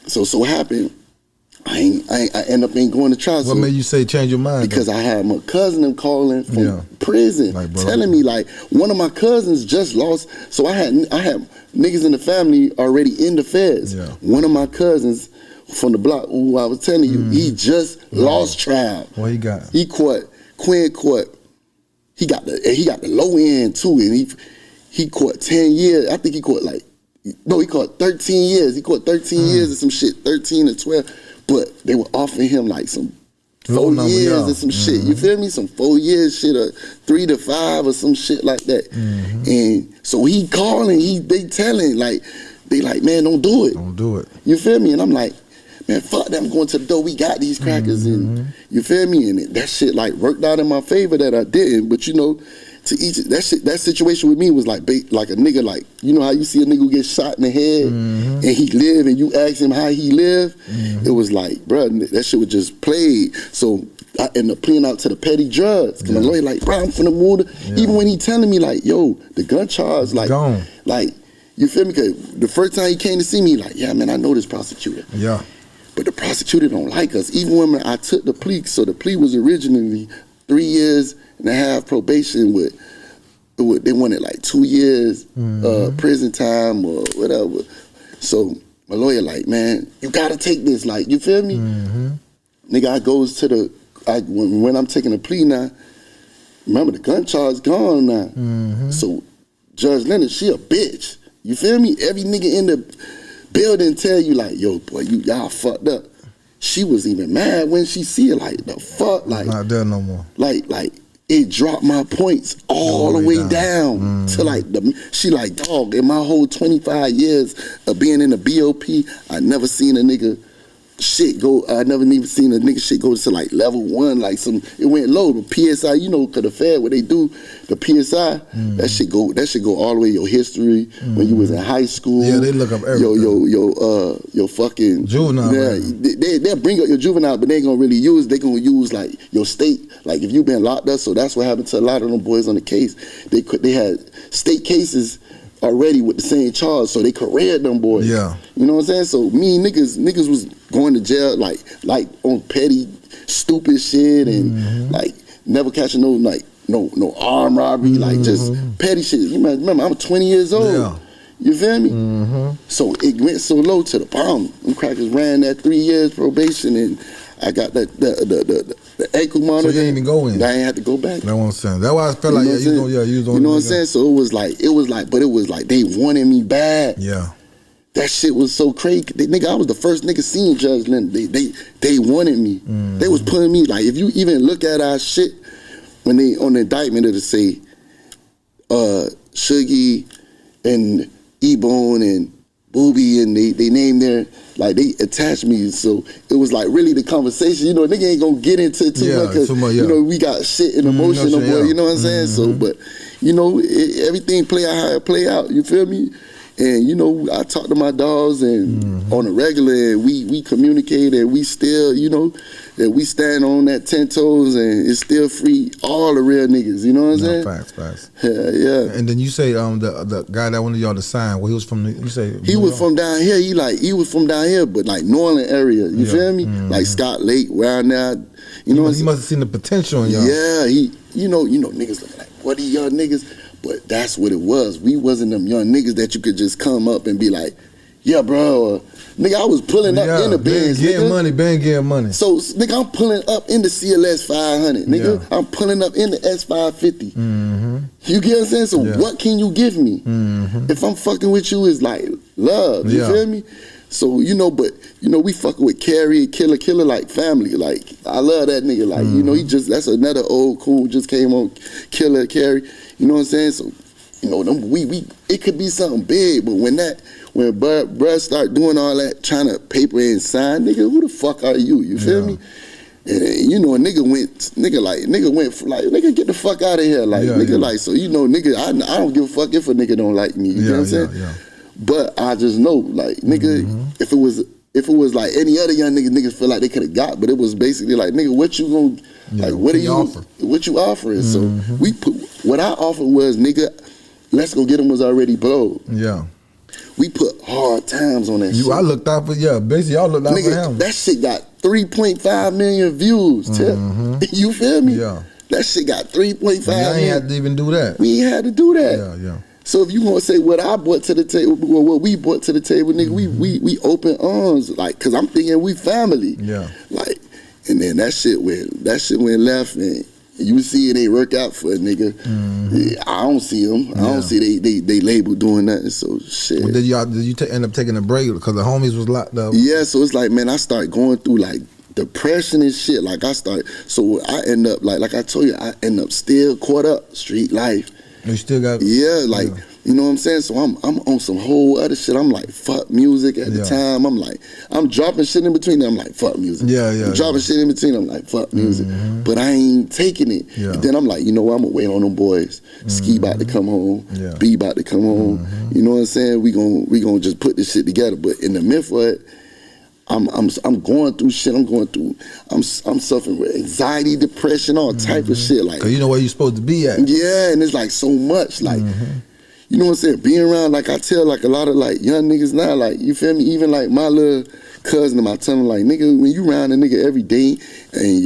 So what happened? I end up ain't going to trial. What made you say change your mind? Because I had my cousin calling from prison, like, telling me, like, one of my cousins just lost. So I had niggas in the family already in the feds. One of my cousins from the block, who I was telling you, he just lost trial. What he got? He caught Quinn caught. He got the low end too, and he caught 10 years. I think he caught he caught 13 years. He caught 13 years or some shit, 13 or 12. But they were offering him like some 4 years or some shit. You feel me? Some 4 years shit, or 3 to 5 or some shit like that. And so he calling, they telling, like, they like, man, don't do it. Don't do it. You feel me? And I'm like, man, fuck that. I'm going to the door. We got these crackers. And you feel me? And that shit like worked out in my favor that I didn't. But you know, to each that situation with me was like a nigga, like, you know how you see a nigga who get shot in the head and he live and you ask him how he live. It was like, bro, that shit was just played. So I ended up pleading out to the petty drugs. Cause my lawyer like, bro, I'm finna move. Even when he telling me like, yo, the gun charge, like, gone. Like, you feel me? Cause the first time he came to see me, like, yeah, man, I know this prosecutor. Yeah. But the prosecutor don't like us. Even when I took the plea, so the plea was originally 3 years and a half probation with they wanted like 2 years prison time or whatever. So my lawyer like, man, you gotta take this, like, you feel me? Nigga, I goes to when I'm taking a plea now, remember the gun charge gone now. So Judge Leonard, she a bitch. You feel me? Every nigga in the building tell you like, yo, boy, y'all fucked up. She was even mad when she see it, like, the fuck, like, not there no more. Like it dropped my points all the way down to like she like, dog, in my whole 25 years of being in the BOP, I never seen a nigga shit go. I never even seen a nigga shit go to like level 1, like it went low. The PSI, you know, cause the Fed, what they do, the PSI, that shit go all the way your history when you was in high school. Yeah, they look up everything. Your fucking juvenile. Yeah, they'll bring up your juvenile, but they ain't gonna really use. They gonna use like your state. Like if you been locked up, so that's what happened to a lot of them boys on the case. They had state cases already with the same charge, so they careered them boys. Yeah. You know what I'm saying? So me niggas was going to jail like on petty, stupid shit and like never catching no armed robbery, like just petty shit. You remember, I'm 20 years old. Yeah. You feel me? So it went so low to the bottom. Them crackers ran that 3 years probation and I got the ankle monitor. So you didn't even go in? I ain't had to go back. That's what I'm saying. That's why I felt like, you was on. You know what I'm saying? So it was like they wanted me bad. Yeah. That shit was so crazy. Nigga, I was the first nigga seeing Judge Lynn. They wanted me. They was putting me, like, if you even look at our shit, when they, on the indictment, it'll say, Shuggy and E-Bone and Booby, and they named their, like, they attached me. So it was like really the conversation. You know, nigga ain't gonna get into it too much because, you know, we got shit in emotion, boy, you know what I'm saying? So, but, you know, everything play out how it play out, you feel me? And, you know, I talk to my dogs and on a regular, and we communicate, and we still, you know, that we stand on that 10 toes and it's still free all the real niggas, you know what I'm saying? Facts. Yeah. And then you say the guy that wanted y'all to sign, well, he was from, you say? He was from down here. He was from down here, but like Norland area, you feel me? Like Scott Lake, around there, you know what I'm saying? He must have seen the potential in y'all. Yeah, you know, niggas looking like, what are y'all niggas? But that's what it was. We wasn't them young niggas that you could just come up and be like, yeah, bro. Nigga, I was pulling up in the Benz, been getting money. So, nigga, I'm pulling up in the CLS 500. Nigga, I'm pulling up in the S550. You get what I'm saying? So what can you give me? If I'm fucking with you, it's like love. You feel me? So, we fucking with Carrie, Killer like family. Like, I love that nigga. Like, that's another old cool, just came on Killer, Carrie. You know what I'm saying? So, it could be something big, but when bruh start doing all that, trying to paper and sign, nigga, who the fuck are you? You feel me? And a nigga get the fuck out of here. Like, like, so, nigga, I don't give a fuck if a nigga don't like me. You know what I'm saying? Yeah. But I just know, like, nigga, if it was like any other young niggas feel like they could have got, but it was basically like, nigga, what you gonna, like, what you offering? So what I offered was, nigga, Let's Go Get 'Em was already blowed. Yeah. We put hard times on that shit. I looked out for, basically y'all looked out for him. That shit got 3.5 million views, Tip. You feel me? Yeah. That shit got 3.5 million. I ain't had to even do that. We ain't had to do that. Yeah. So if you want to say what I brought to the table, what we brought to the table, nigga, we open arms, like, cause I'm thinking we family. Yeah. Like, and then that shit went left, and you see it ain't work out for a nigga. Yeah, I don't see them. I don't see they label doing nothing. So shit. Well, did you end up taking a break because the homies was locked up? Yeah. So it's like, man, I started going through like depression and shit. Like so I end up like I told you, I end up still caught up street life. You still got you know what I'm saying? So I'm on some whole other shit. I'm like, fuck music at the time. I'm dropping shit in between. I'm like, fuck music. I'm dropping shit in between. I'm like, fuck music. But I ain't taking it. Then I'm like, you know what? I'm gonna wait on them boys. Ski about to come home. B about to come home. You know what I'm saying? We gonna just put this shit together. But in the midst of it, I'm going through shit. I'm suffering with anxiety, depression, all type of shit. Like, you know where you're supposed to be at. Yeah, and it's like so much. Like, you know what I'm saying? Being around, like, I tell like a lot of like young niggas now, like, you feel me? Even like my little cousin, I tell him like, nigga, when you around a nigga every day and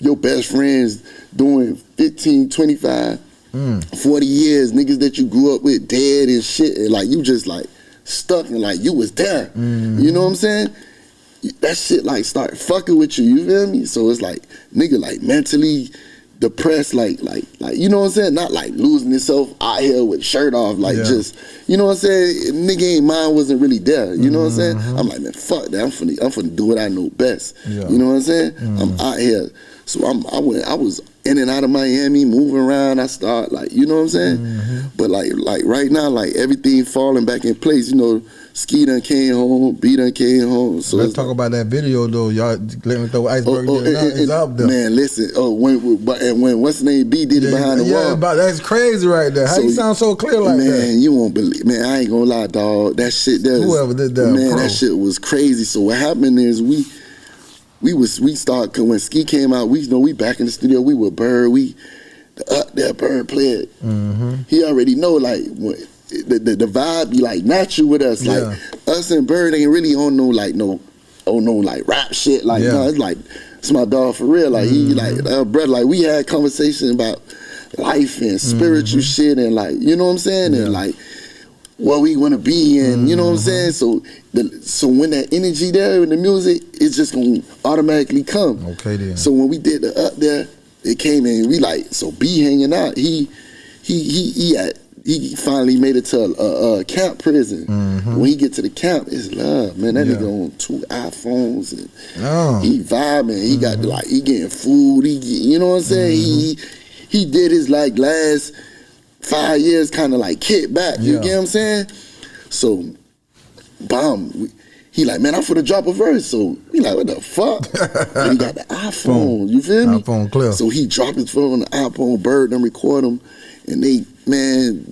your best friends doing 15, 25, 40 years, niggas that you grew up with dead and shit, and like you just like stuck and like you was there. You know what I'm saying? That shit like start fucking with you, you feel me? So it's like, nigga, like mentally depressed, like you know what I'm saying? Not like losing himself out here with shirt off, like just, you know what I'm saying? Nigga ain't mine wasn't really there, you know what I'm saying? I'm like, man, fuck that, I'm finna do what I know best. You know what I'm saying? I'm out here. So I was in and out of Miami, moving around. I start like, you know what I'm saying? But like right now, like everything falling back in place. You know, Ski done came home, B done came home. So let's talk about that video though. Y'all let me throw iceberg. It's out there. Man, listen. When what's the name B did it behind the wall. Yeah, that's crazy right there. How you sound so clear like that? Man, you won't believe. Man, I ain't gonna lie, dog. That shit. Whoever did that, man, that shit was crazy. So what happened is we started when Ski came out. We back in the studio. We were Bird. That Bird played. He already know like the vibe be like natural with us. Like us and Bird ain't really on no rap shit. Like no, it's like it's my dog for real. Like he like brother. Like we had conversation about life and spiritual shit and like you know what I'm saying and like what we want to be in, you know what I'm saying? So when that energy there in the music, it's just gonna automatically come. Okay then. So when we did the Up There, it came in. We like so B hanging out. He finally made it to a camp prison. When he get to the camp, it's love, man. That nigga on 2 iPhones and he vibing. He got like he getting food. You know what I'm saying? He did his like last 5 years kind of like kick back, you get what I'm saying? So, he like, man, I'm finna drop a verse. So, we like, what the fuck? And he got the iPhone, you feel me? iPhone clear. So he dropped his phone on the iPhone, Bird them record him, and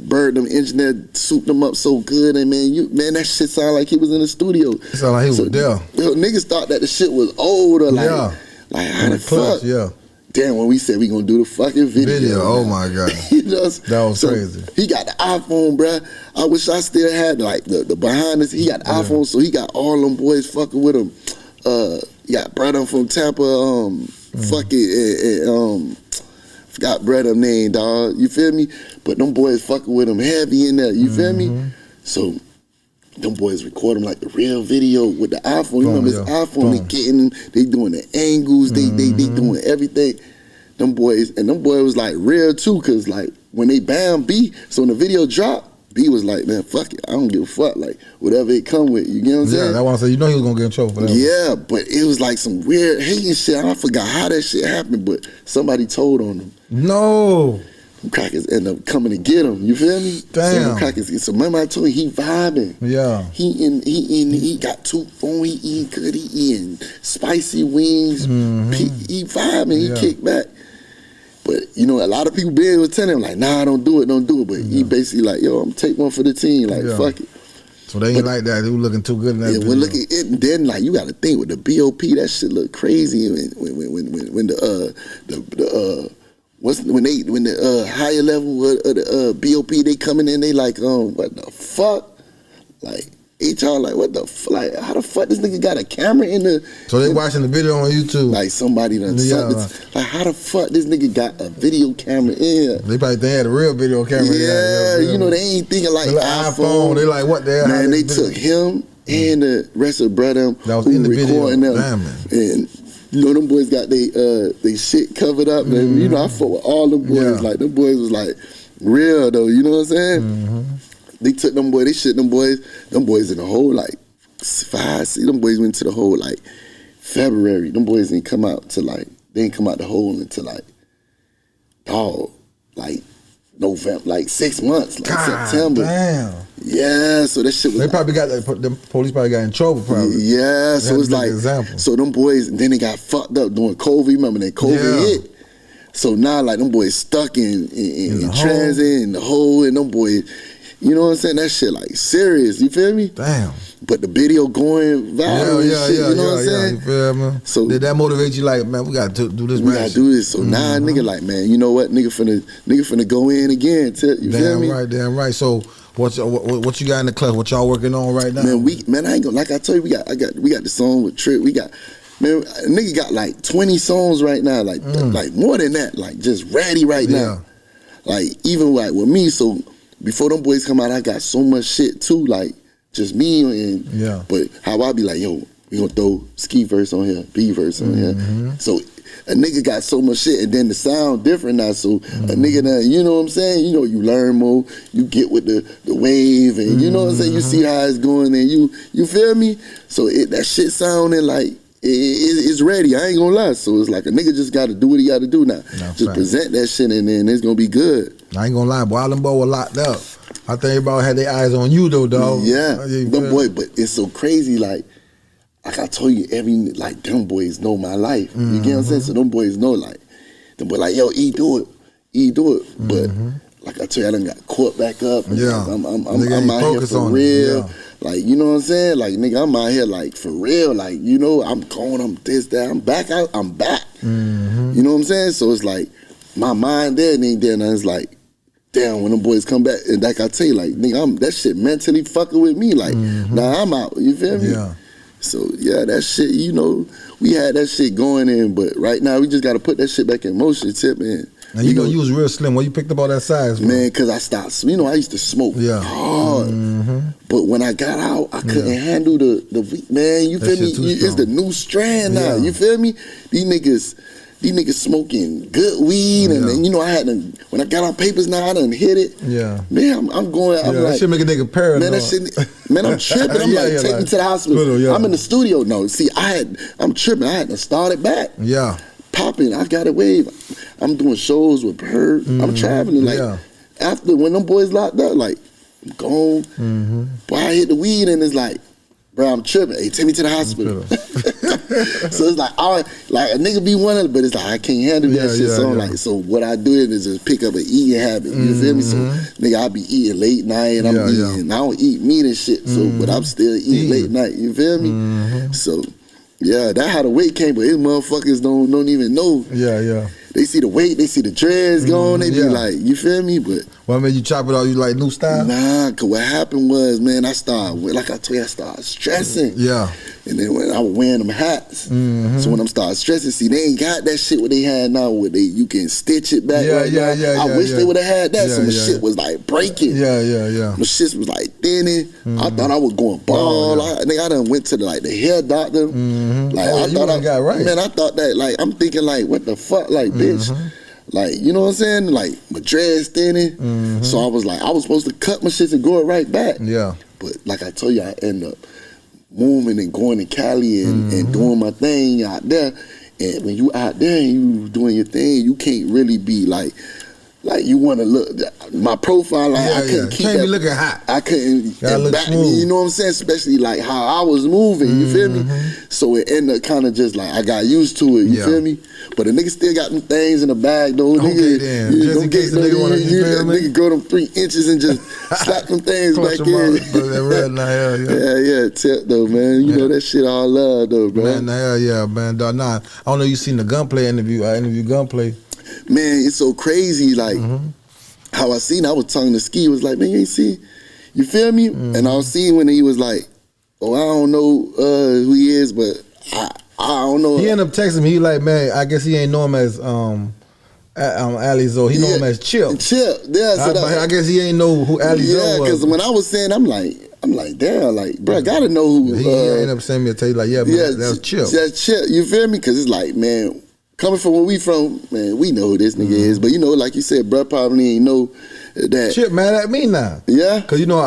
Bird them engineer souped them up so good, and man, that shit sound like he was in the studio. It sound like he was there. Niggas thought that the shit was old or like how the fuck? Damn, when we said we gonna do the fucking video. Oh my God. That was crazy. He got the iPhone, bruh. I wish I still had like the behind us. He got the iPhone, so he got all them boys fucking with him. He got brother from Tampa, forgot brother name, dog. You feel me? But them boys fucking with him heavy in there. You feel me? So them boys record him like the real video with the iPhone. You remember his iPhone? They doing the angles. They doing everything. Them boys was like real too, cause like when they bam B, so when the video dropped, B was like, man, fuck it. I don't give a fuck. Like, whatever it come with, you get what I'm saying? Yeah, that's why I said, you know he was going to get in trouble for that. Yeah, but it was like some weird hating shit. I forgot how that shit happened, but somebody told on him. No. Them crackers end up coming to get him. You feel me? Damn. So, crackers, so remember I told you, he vibing. Yeah. He got 2 phones, he eating good, he eating spicy wings. He vibing, he kick back. But, you know, a lot of people be able to tell him, like, nah, don't do it. But he basically like, yo, I'm take one for the team. Like, fuck it. So they ain't like that. They were looking too good in that video. When look at it, then, like, you got to think with the BOP, that shit look crazy. When the higher level of the BOP, they coming in, they like, what the fuck? Like, HR like, what the fuck? Like, how the fuck this nigga got a camera in the... So they watching the video on YouTube? Like, somebody done... Like, how the fuck this nigga got a video camera in here? They probably they had a real video camera in here. Yeah, you know, they ain't thinking like iPhone. They like, what the hell? Man, they took him and the rest of the brother that was in the recording video. them. And, you know, them boys got they shit covered up. And, you know, I fought with all them boys. Yeah. Like, them boys was like, real, though. You know what I'm saying? They took them boys, they shit them boys in the hole like 5, 6. Them boys went to the hole like February. Them boys didn't come out till like, they didn't come out the hole until like, like November, like 6 months, like God September. Damn. Yeah, so that shit was. They probably got, the police probably got in trouble probably. Yeah, so it's like, so them boys, then they got fucked up during COVID. Remember that COVID hit? So now like them boys stuck in transit, in the hole, and them boys, you know what I'm saying? That shit like serious, you feel me? Damn. But the video going viral and shit, you know what I'm saying? You feel me? So did that motivate you like, man, we got to do this, we gotta do this. So now nigga like, man, you know what? Nigga finna go in again. You feel me? Damn right. So what you got in the club? What y'all working on right now? Man, I ain't gonna, like I told you, we got the song with Trip. We got, man, a nigga got like 20 songs right now, like more than that, like just ready right now. Like even like with me, so before them boys come out, I got so much shit too, like just me and but how I be like, yo, we gonna throw ski verse on here, B verse on here. So a nigga got so much shit, and then the sound different now. So a nigga now, you know what I'm saying? You know, you learn more, you get with the wave, and you know what I'm saying? You see how it's going, and you feel me? So that shit sounding like it's ready. I ain't gonna lie. So it's like a nigga just got to do what he got to do now. Just present that shit, and then it's gonna be good. I ain't gonna lie, boy. All them boys were locked up. I think everybody had their eyes on you though, dog. Yeah, them boy. But it's so crazy. Like I told you, like them boys know my life. You get what I'm saying? So them boys know, like them boys like, yo, do it. But like I told you, I done got caught back up. I'm out here for real. Yeah. Like, you know what I'm saying? Like, nigga, I'm out here like for real. Like, you know, I'm going, I'm this, that, I'm back out, I'm back. You know what I'm saying? So it's like my mind there and ain't there, and it's like, damn, when them boys come back, and like I tell you, like, nigga, that shit mentally fucking with me. Like, now I'm out. You feel me? Yeah. So yeah, that shit, you know, we had that shit going in, but right now we just got to put that shit back in motion, Tip, man. And you know you was real slim. When you picked up all that size, man, because I stopped. You know, I used to smoke hard, but when I got out, I couldn't handle the man. You feel me? It's the new strand now. You feel me? These niggas smoking good weed, and then, you know, I had to, when I got on papers now, I done hit it. Yeah, man, I'm going. I'm like, that shit make a nigga paranoid. Man, that shit, man, I'm tripping. I'm like, take me to the hospital. I'm in the studio. No, see, I'm tripping. I had to start it back. Yeah. Popping, I got a wave. I'm doing shows with Bird. I'm traveling. Like after when them boys locked up, like I'm gone. Boy, I hit the weed and it's like, bro, I'm tripping. Hey, take me to the hospital. So it's like, like a nigga be one of it, but it's like I can't handle that shit. So I'm like, so what I do is just pick up an eating habit. You feel me? So nigga, I be eating late night and I'm eating. I don't eat meat and shit. So but I'm still eating late night. You feel me? So. Yeah, that how the weight came, but his motherfuckers don't even know. Yeah. They see the weight, they see the dreads going, they be like, you feel me? But well, I mean, you chop it all, you like new style? Nah, cause what happened was, man, I started, like I told you, I started stressing. Yeah. And then when I was wearing them hats, so when I'm started stressing, see, they ain't got that shit what they had now, where you can stitch it back now. I wish they would have had that, so the shit was like breaking. The shit was like thinning. I thought I was going bald. I done went to the hair doctor. Like I thought I got right. Man, I thought that, like, I'm thinking like, what the fuck, like, bitch. Like, you know what I'm saying? Like, my dreads thinning. So I was supposed to cut my shit and grow it right back. Yeah. But like I told you, I end up moving and going to Cali and doing my thing out there. And when you out there and you doing your thing, you can't really be like you want to look. My profile, like I couldn't keep can't that. be looking hot. I couldn't. Look back, smooth. you know what I'm saying? Especially like how I was moving. You feel me? So it ended up kind of just like I got used to it. You feel me? But the nigga still got them things in the bag though. Okay, nigga, then. Just in case the nigga want to, nigga grow them 3 inches and just slap them things back in. Yeah, tip though, man. You know that shit all love though, bro. Man, hell yeah, man. Dog, nah, I don't know. You seen the Gunplay interview? I interviewed Gunplay. Man, it's so crazy. Like how I seen. I was talking to Ski. Was like, man, you ain't see. You feel me? And I was seeing when he was like, oh, I don't know who he is, but I don't know. He ended up texting me. He like, man, I guess he ain't know him as Alizo. He know him as Chip. Chip, yeah. So I guess he ain't know who Alizo was. Yeah, because when I was saying, I'm like, damn, like, bro, I gotta know who. He ended up sending me a text like, yeah, man, that's Chip. That's Chip. You feel me? Because it's like, man, coming from where we from, man, we know who this nigga is. But you know, like you said, bro, probably ain't know that. Chip mad at me now. Yeah. Cause you know,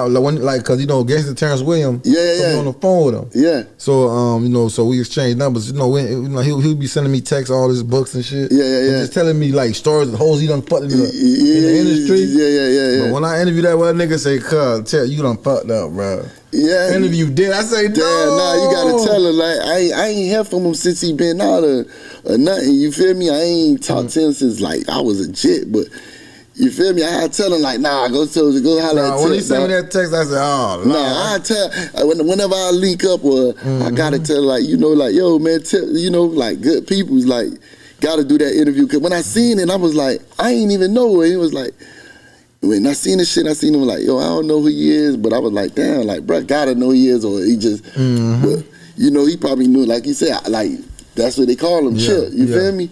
cause you know, Gangsta Terrence Williams. Yeah. on the phone with him. Yeah. So you know, so we exchanged numbers. You know, he'll be sending me texts, all his books and shit. Yeah. And just telling me like stories, the hoes he done fucked in the industry. Yeah. But when I interview that one nigga say, "Cuz, tell you done fucked up, bro." Yeah. Interview did. I say, no. Damn, nah, you gotta tell her like I ain't heard from him since he been out or nothing. You feel me? I ain't talked to him since like I was a jit, but. You feel me? I had to tell him like, nah, go holler at Tip. When he sent me that text, I said, oh, nah. I tell whenever I link up or I gotta tell like, you know, like, yo, man, Tip, you know, like good people's like gotta do that interview. Cause when I seen it, I was like, I ain't even know it. He was like, when I seen this shit, I seen him like, yo, I don't know who he is, but I was like, damn, like, bro, gotta know who he is, or he just, but you know, he probably knew, like he said, like that's what they call him, Chip. You feel me?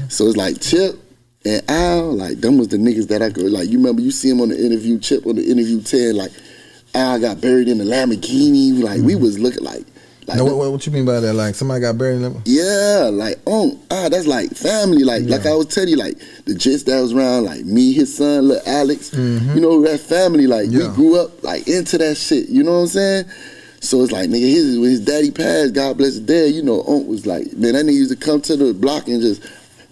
So it's like Chip. And Al, like, them was the niggas that I go, like, you remember you see him on the interview, Chip on the interview 10, like, Al got buried in the Lamborghini, like, we was looking like. Now, what you mean by that? Like, somebody got buried in them? Yeah, like, that's like family, like I was telling you, like, the jits that was around, like, me, his son, little Alex, you know, that family, like, we grew up, like, into that shit, you know what I'm saying? So it's like, nigga, when his daddy passed, God bless his dad, you know, was like, man, that nigga used to come to the block and just,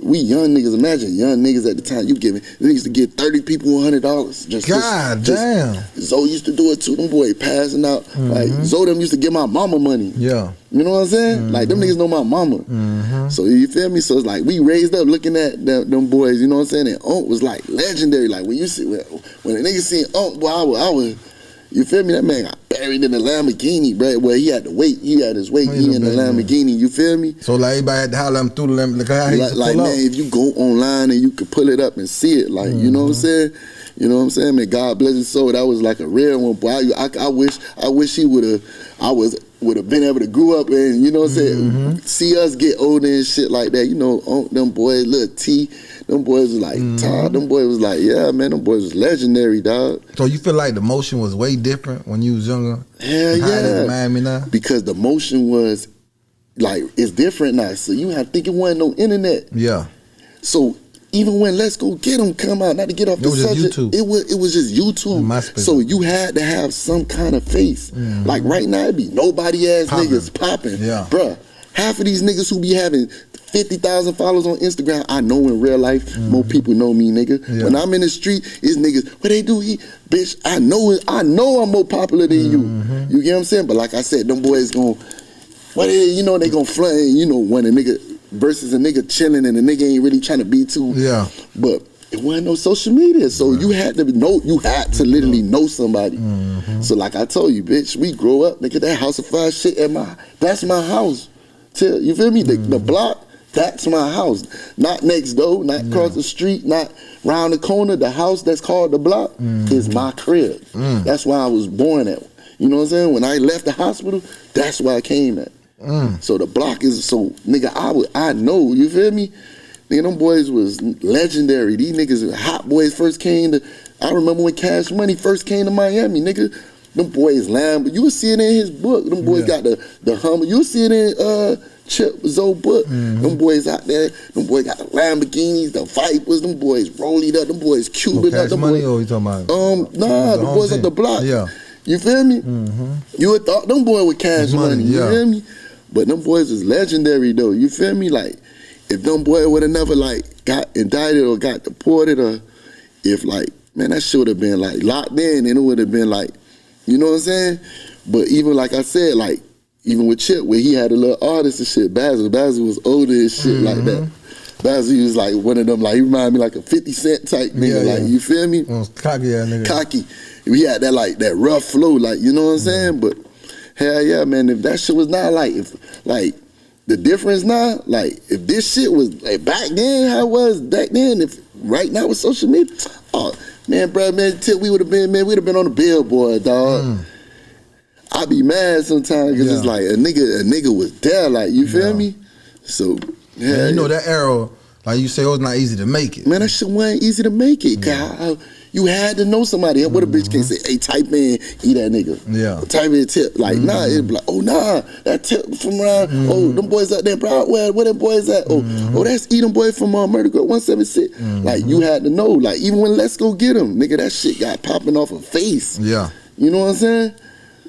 we young niggas, imagine young niggas at the time, they used to give 30 people $100. God damn. Zoe used to do it too, them boy passing out. Like, Zoe them used to give my mama money. Yeah. You know what I'm saying? Like, them niggas know my mama. So, you feel me? So, it's like, we raised up looking at them boys, you know what I'm saying? And Unc was like legendary. Like, when you see, when a nigga seen Unc, boy, I was, you feel me? That man got buried in the Lamborghini, bro. Well, he had to wait. He had his weight. He in the Lamborghini. You feel me? So like everybody had to holler him through the Lamborghini. Like man, if you go online and you could pull it up and see it, like you know what I'm saying? You know what I'm saying? Man, God bless his soul. That was like a real one, boy. I wish he would have been able to grow up and, you know what I'm saying, see us get older and shit like that. You know, them boys, little T, them boys was like, Todd, them boys was like, yeah, man, them boys was legendary, dog. So you feel like the motion was way different when you was younger? Hell yeah. Miami now? Because the motion was, like, it's different now. So you have to think it wasn't no internet. Yeah. So even when Let's Go Get 'Em come out, not to get off the subject, it was just YouTube. So you had to have some kind of face. Like right now, it be nobody ass niggas popping. Yeah. Bruh, half of these niggas who be having 50,000 followers on Instagram, I know in real life, more people know me, nigga. Yeah. When I'm in the street, it's niggas, what they do? Bitch, I know I'm more popular than you. You get what I'm saying? But like I said, them boys gon', you know, they gon' front, you know, when a nigga versus a nigga chilling and a nigga ain't really trying to be too. Yeah. But it wasn't no social media, so you had to literally know somebody. So like I told you, bitch, we grow up, nigga, that House of Fire shit that's my house. You feel me? The block, that's my house. Not next door, not across the street, not round the corner. The house that's called the block is my crib. That's why I was born at. You know what I'm saying? When I left the hospital, that's where I came at. So the block is, so nigga, I know, you feel me? Nigga, them boys was legendary. These niggas, Hot Boys first came to, I remember when Cash Money first came to Miami, nigga. Them boys but you would see it in his book. Them boys got the Hummer. You would see it in Chip, Zoe Book. Them boys out there, them boys got the Lamborghinis, the Vipers, them boys rolling up, them boys Cuban up. Cash Money or you talking about? Nah, the boys at the block. Yeah. You feel me? You would thought them boys with Cash Money, you feel me? But them boys is legendary though, you feel me? Like, if them boys would have never like got indicted or got deported, or if like, man, that should have been like locked in, and it would have been like, you know what I'm saying? But even like I said, like, even with Chip, where he had a little artist and shit, Basil was older and shit like that. Basil was like one of them, like, he reminded me like a 50 Cent type nigga, like, you feel me? Cocky nigga. Cocky. We had that like, that rough flow, like, you know what I'm saying? But hell yeah, man, if that shit was not like, if, like, the difference now, like, if this shit was like back then, how it was back then, if right now with social media, oh, man, bro, man, Tip, we'd have been on the billboard, dog. I be mad sometimes because it's like a nigga was there, like, you feel me? So, yeah. You know that era, like you say, it was not easy to make it. Man, that shit wasn't easy to make it. You had to know somebody. What a bitch can say, hey, type in, eat that nigga. Yeah. Type in Tip. Like, nah, it'd be like, oh, nah, that Tip from around, oh, them boys out there, Broadway, where them boys at? Oh, that's Eat them boy from Murder Girl 176. Like, you had to know. Like, even when Let's Go Get 'Em, nigga, that shit got popping off her face. Yeah. You know what I'm saying?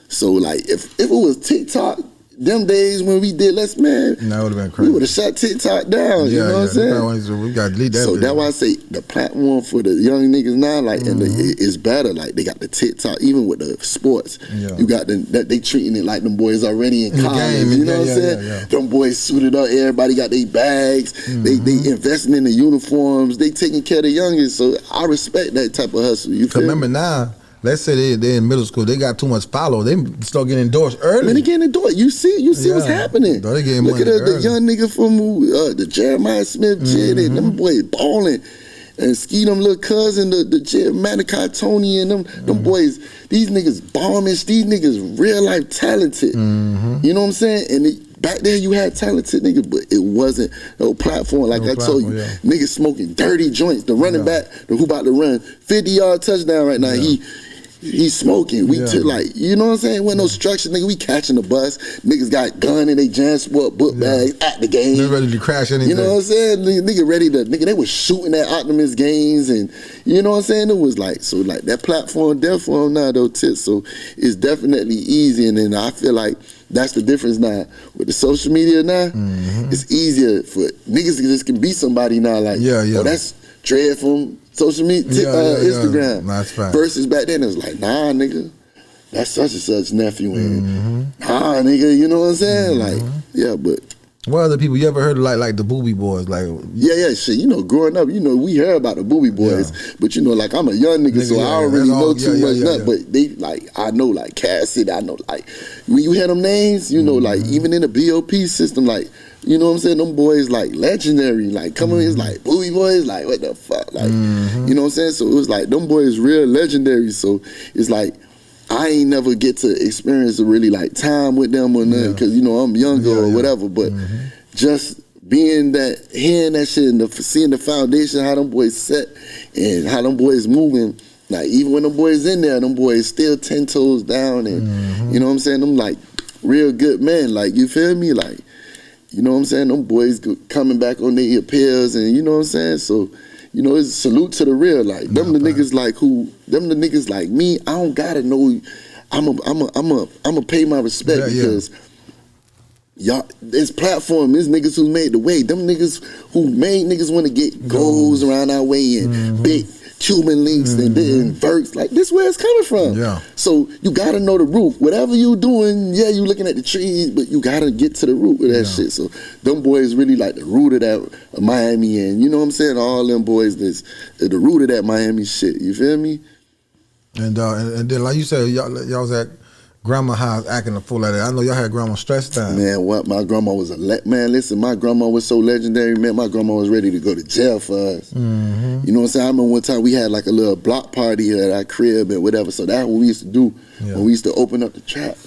So, like, if it was TikTok, them days when we did Let's Man, that would have been crazy. We would have shut TikTok down, you know what I'm saying? We got to delete that. So that's why I say the platform for the young niggas now, like, and it's better. Like, they got the TikTok, even with the sports. You got they treating it like them boys already in college. You know what I'm saying? Them boys suited up, everybody got their bags, they investing in the uniforms, they taking care of the youngest. So I respect that type of hustle. You feel remember now, let's say they're in middle school, they got too much follow. They start getting endorsed early. Man, they getting endorsed. You see what's happening. They getting Look at the young nigga from the Jeremiah Smith kid, and them boys balling. And Ski, them little cousin, the Malachi Tony, and them boys, these niggas bombing, these niggas real life talented. You know what I'm saying? And back there you had talented niggas, but it wasn't no platform. Like I told you, niggas smoking dirty joints. The running back, who about to run 50-yard touchdown right now, he's smoking. We took, like, you know what I'm saying? Wasn't no structure, nigga. We catching the bus. Niggas got gun in they JanSport book bags at the game. They're ready to crash anything. You know what I'm saying? Nigga ready to, they was shooting at Optimus games, and you know what I'm saying? It was like, so like that platform there for them now though, Tits. So it's definitely easy, and then I feel like that's the difference now. With the social media now, it's easier for niggas to just can be somebody now, like, oh, that's Dread from social media, Instagram. That's fine. Versus back then, it was like, nah, nigga, that's such and such nephew, and nah, nigga, you know what I'm saying? Like, yeah, but. What other people you ever heard of, like the Booby Boys? Like, shit. You know, growing up, you know, we heard about the Booby Boys, but you know, like, I'm a young nigga, so I don't really know too much. Nothing, but they, like, I know, like, Cassidy, I know, like, when you hear them names, you know, like, even in the BOP system, like, you know what I'm saying? Them boys, like, legendary. Like, coming in, it's like, Booby Boys, like, what the fuck? Like, you know what I'm saying? So it was like, them boys real legendary. So it's like, I ain't never get to experience a really, like, time with them or nothing, because, you know, I'm younger or whatever. But just being that, hearing that shit and seeing the foundation, how them boys set and how them boys moving, like, even when them boys in there, them boys still 10 toes down, and, you know what I'm saying? Them, like, real good men. Like, you feel me? Like, you know what I'm saying? Them boys coming back on their appeals, and you know what I'm saying? So, you know, it's a salute to the real. Like, them the niggas like them the niggas like me, I don't gotta know. I'm a pay my respect because y'all, this platform, this niggas who made the way. Them niggas who made niggas want to get goals around our way and big Cuban links and verts. Like, this where it's coming from. So you gotta know the root. Whatever you doing, you looking at the trees, but you gotta get to the root of that shit. So them boys really like the root of that Miami, and you know what I'm saying? All them boys, this the root of that Miami shit. You feel me? And then, like you said, y'all was at grandma house acting a fool like that. I know y'all had grandma stressed out. Man, what? My grandma was man, listen, my grandma was so legendary, man. My grandma was ready to go to jail for us. You know what I'm saying? I remember one time we had like a little block party at our crib and whatever. So that's what we used to do. When we used to open up the trap,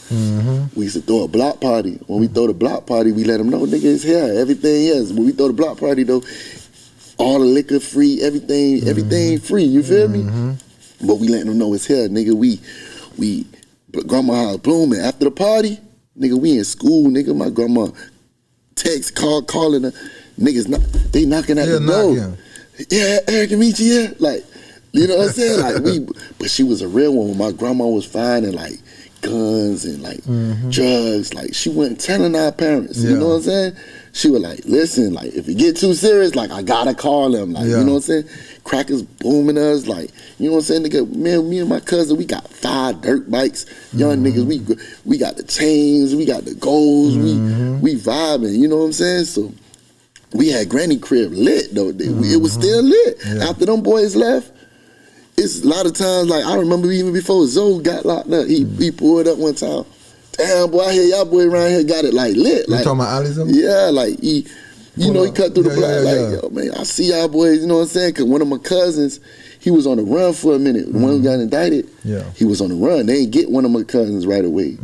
we used to throw a block party. When we throw the block party, we let them know, nigga, it's here. Everything is. When we throw the block party, though, all the liquor free, everything free. You feel me? But we letting them know it's here, nigga. We grandma house blooming. After the party, nigga, we in school, nigga. My grandma text, calling her. Niggas, they knocking at the door. Yeah, Eric and meet you. Like, you know what I'm saying? Like but she was a real one. My grandma was finding like guns and like drugs. Like she wasn't telling our parents. You know what I'm saying? She was like, listen, like if it get too serious, like I gotta call them. Like you know what I'm saying? Crackers booming us. Like you know what I'm saying? Nigga, me and my cousin, we got 5 dirt bikes. Young niggas, we got the chains, we got the goals. We vibing. You know what I'm saying? So. We had Granny crib lit though. It was still lit. After them boys left, it's a lot of times, like I remember even before Zoe got locked up, he pulled up one time. Damn boy, I hear y'all boy around here got it like lit. You like, talking about Ali's? Yeah, like he cut through the block. Yo man, I see y'all boys, you know what I'm saying? Cause one of my cousins, he was on the run for a minute. The one who got indicted, he was on the run. They ain't get one of my cousins right away.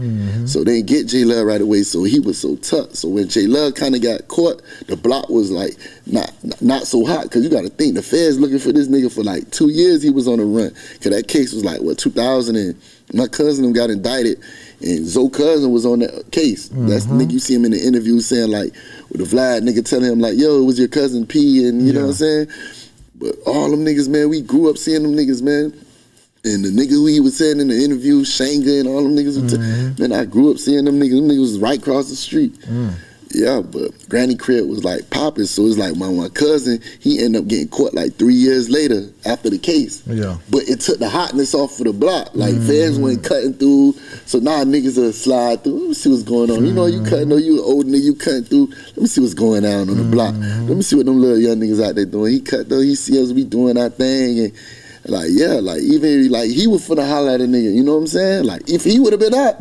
So they ain't get J Love right away. So he was so tough. So when J Love kind of got caught, the block was like not so hot. Cause you got to think the feds looking for this nigga for like 2 years. He was on the run. Cause that case was like 2000 and my cousin got indicted. And Zoe cousin was on that case. That's the nigga you see him in the interview saying like with the Vlad nigga telling him like, yo, it was your cousin P, and you know what I'm saying. But all them niggas, man, we grew up seeing them niggas, man. And the nigga who he was saying in the interview, Shanga and all them niggas, man, I grew up seeing them niggas. Them niggas was right across the street. Yeah, but Granny crib was like popping, so it's like my cousin, he ended up getting caught like 3 years later after the case. Yeah. But it took the hotness off of the block. Like fans went cutting through, so now niggas will slide through. Let me see what's going on. You know, you cutting, you an old nigga, you cutting through. Let me see what's going on the block. Let me see what them little young niggas out there doing. He cut though, he see us, we doing our thing, and like even like he was finna holler at a nigga. You know what I'm saying? Like if he would have been out,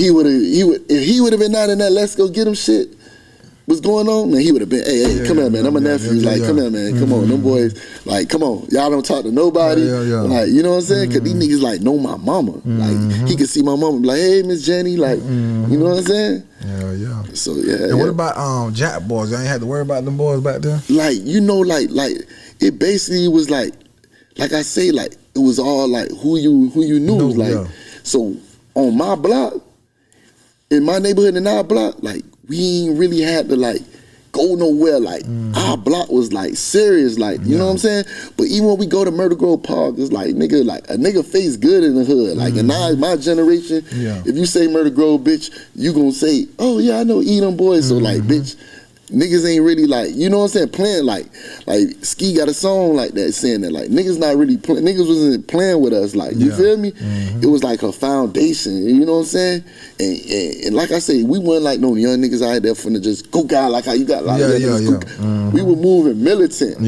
if he would have been out in that let's go get him shit was going on, man, he would have been, hey, come here, man, I'm a nephew, come here, man, come on, them boys, like, come on, y'all don't talk to nobody, like, you know what I'm saying, cause these niggas, like, know my mama, like, he could see my mama, like, hey, Miss Jenny, like, you know what I'm saying? So, And what about, Jack boys, y'all ain't had to worry about them boys back then? Like, you know, like, it basically was like I say, like, it was all, like, who you knew, so, on my block, in my neighborhood, in our block, like, we ain't really had to, like, go nowhere. Like, our block was, like, serious, like, you know what I'm saying? But even when we go to Murder Grove Park, it's like, nigga, like, a nigga face good in the hood. Like, and now, my generation, if you say Murder Grove, bitch, you gonna say, oh, yeah, I know Edom boys. So, like, bitch, niggas ain't really, like, you know what I'm saying, playing, like Ski got a song like that saying that, like, niggas not really playing, niggas wasn't playing with us, like, you feel me? It was like a foundation, you know what I'm saying? And like I say, we weren't like no young niggas out there finna just go guy like how you got like we were moving militant. Like,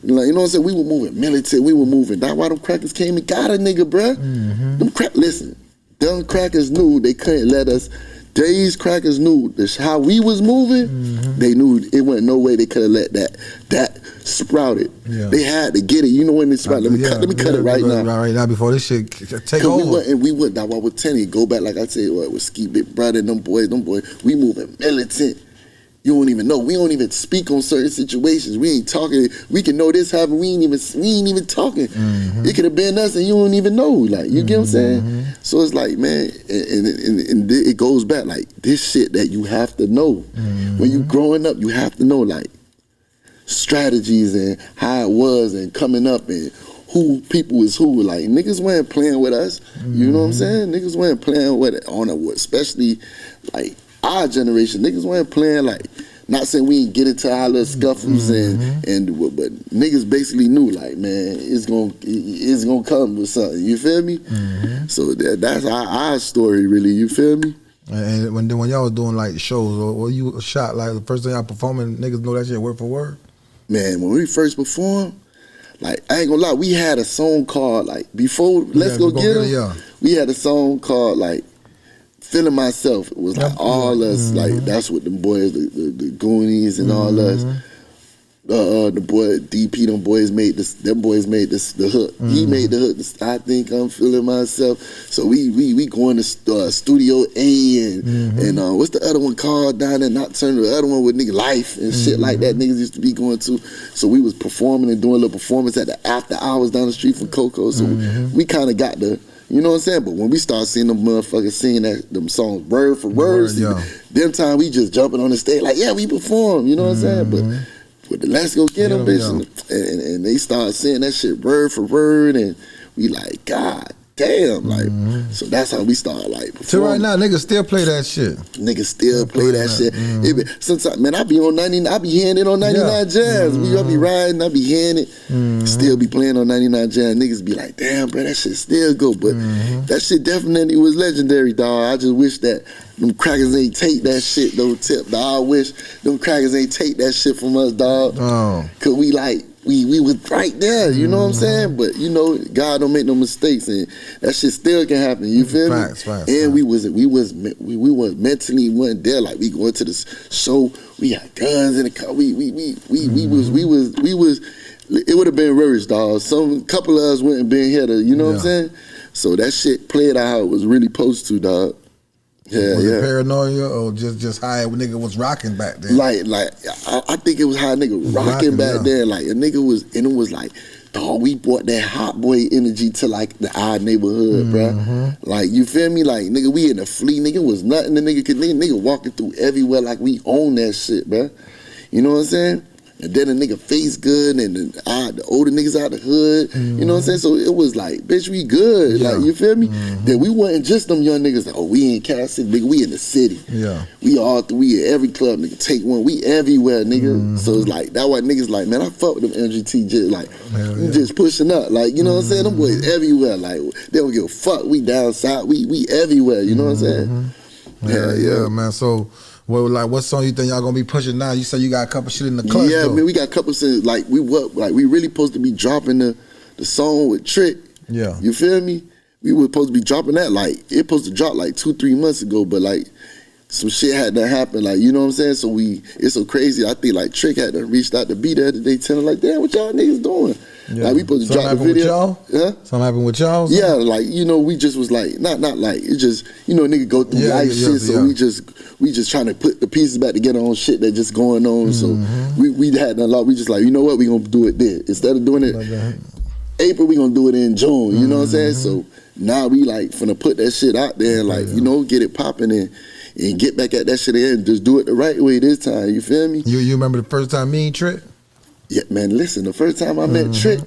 you know what I'm saying? We were moving militant, we were moving. That's why them crackers came and got a nigga, bruh. Listen, them crackers knew they couldn't let us. These crackers knew this, how we was moving. They knew it wasn't no way they could have let that sprouted. They had to get it. You know when it sprouted. Let me cut it right now. Right now before this shit take over. We went. Now I was telling you, go back like I said, with Ski Big Brother and them boys. We moving militant. You don't even know. We don't even speak on certain situations. We ain't talking. We can know this happened. We ain't even talking. It could have been us, and you don't even know. Like, you get what I'm saying? So it's like, man, and it goes back like this shit that you have to know. When you growing up, you have to know like strategies and how it was and coming up and who people is who. Like, niggas weren't playing with us. You know what I'm saying? Niggas weren't playing with it especially like our generation. Niggas weren't playing like, not saying we ain't get into our little scuffles but niggas basically knew like, man, it's gonna come with something. You feel me? So that's our story, really. You feel me? And when y'all was doing like shows or you shot like the first thing y'all performing, niggas know that shit word for word. Man, when we first performed, like, I ain't gonna lie, we had a song called like before Let's Go Get 'Em. We had a song called like Feeling Myself. It was like all us, like that's what them boys, the Goonies and all us. The boy DP, them boys made this. Them boys made this the hook. He made the hook. I think I'm feeling myself. So we going to Studio A and what's the other one called down there? Nocturnal. The other one with nigga Life and shit like that. Niggas used to be going to. So we was performing and doing a little performance at the after hours down the street from Coco. So we kind of got the You know what I'm saying? But when we start seeing them motherfuckers singing them songs word for word, them time we just jumping on the stage like, yeah, we perform. You know what I'm saying? But with the Let's Go Get 'Em bitch, and they start saying that shit word for word, and we like, God damn, like, so that's how we start like performing. So right now, niggas still play that shit. Niggas still play that shit. Sometimes, man, I be on 99. I be hearing it on 99 Jazz. I be riding. I be hearing it. Still be playing on 99 Jazz. Niggas be like, damn, bro, that shit still go. But that shit definitely was legendary, dog. I just wish that them crackers ain't take that shit, though, Tip, dog. I wish them crackers ain't take that shit from us, dog. Cause we like. We was right there, you know what I'm saying? But you know, God don't make no mistakes, and that shit still can happen. You feel me? And we was mentally wasn't there. Like we going to the show, we got guns in the car. We was. It would have been worse, dog. Some couple of us wouldn't been here to, you know what I'm saying? So that shit played out how it was really supposed to, dog. Yeah, was it paranoia or just how a nigga was rocking back then? Like I think it was how a nigga rocking back then. Like a nigga was, and it was like, dog, we brought that hot boy energy to like our neighborhood, bruh. Like, you feel me? Like, nigga, we in the flea, nigga was nothing. The nigga walking through everywhere like we own that shit, bruh. You know what I'm saying? And then the nigga face good, and the older niggas out the hood, you know what I'm saying? So it was like, bitch, we good. Like, you feel me? Then we wasn't just them young niggas like, oh, we in Cal City, nigga, we in the city. We in every club, nigga, take one. We everywhere, nigga. So it's like, that why niggas like, man, I fuck with them MGT just like, just pushing up. Like, you know what I'm saying? Them boys everywhere. Like, they don't give a fuck. We down south. We everywhere, you know what I'm saying? Yeah, man. So, what song you think y'all gonna be pushing now? You said you got a couple shit in the clutch. Yeah, man, we got a couple shit. Like we really supposed to be dropping the song with Trick. Yeah, you feel me? We were supposed to be dropping that. Like it supposed to drop like 2-3 months ago, but like some shit had to happen. Like, you know what I'm saying? So it's so crazy. I think like Trick had to reach out to be there today, telling like, damn, what y'all niggas doing? Yeah. Like we supposed to drop the video. With y'all? Yeah. Something happened with y'all? Yeah, like, you know, we just was like, not like, it just, you know, nigga go through life shit, so we just trying to put the pieces back together on shit that just going on. So we had a lot, we just like, you know what, we gonna do it there. Instead of doing it April, we gonna do it in June, you know what I'm saying? So now we like finna put that shit out there and like, you know, get it popping and get back at that shit and just do it the right way this time, you feel me? You remember the first time me and Trick? Yeah, man, listen, the first time I met Trick,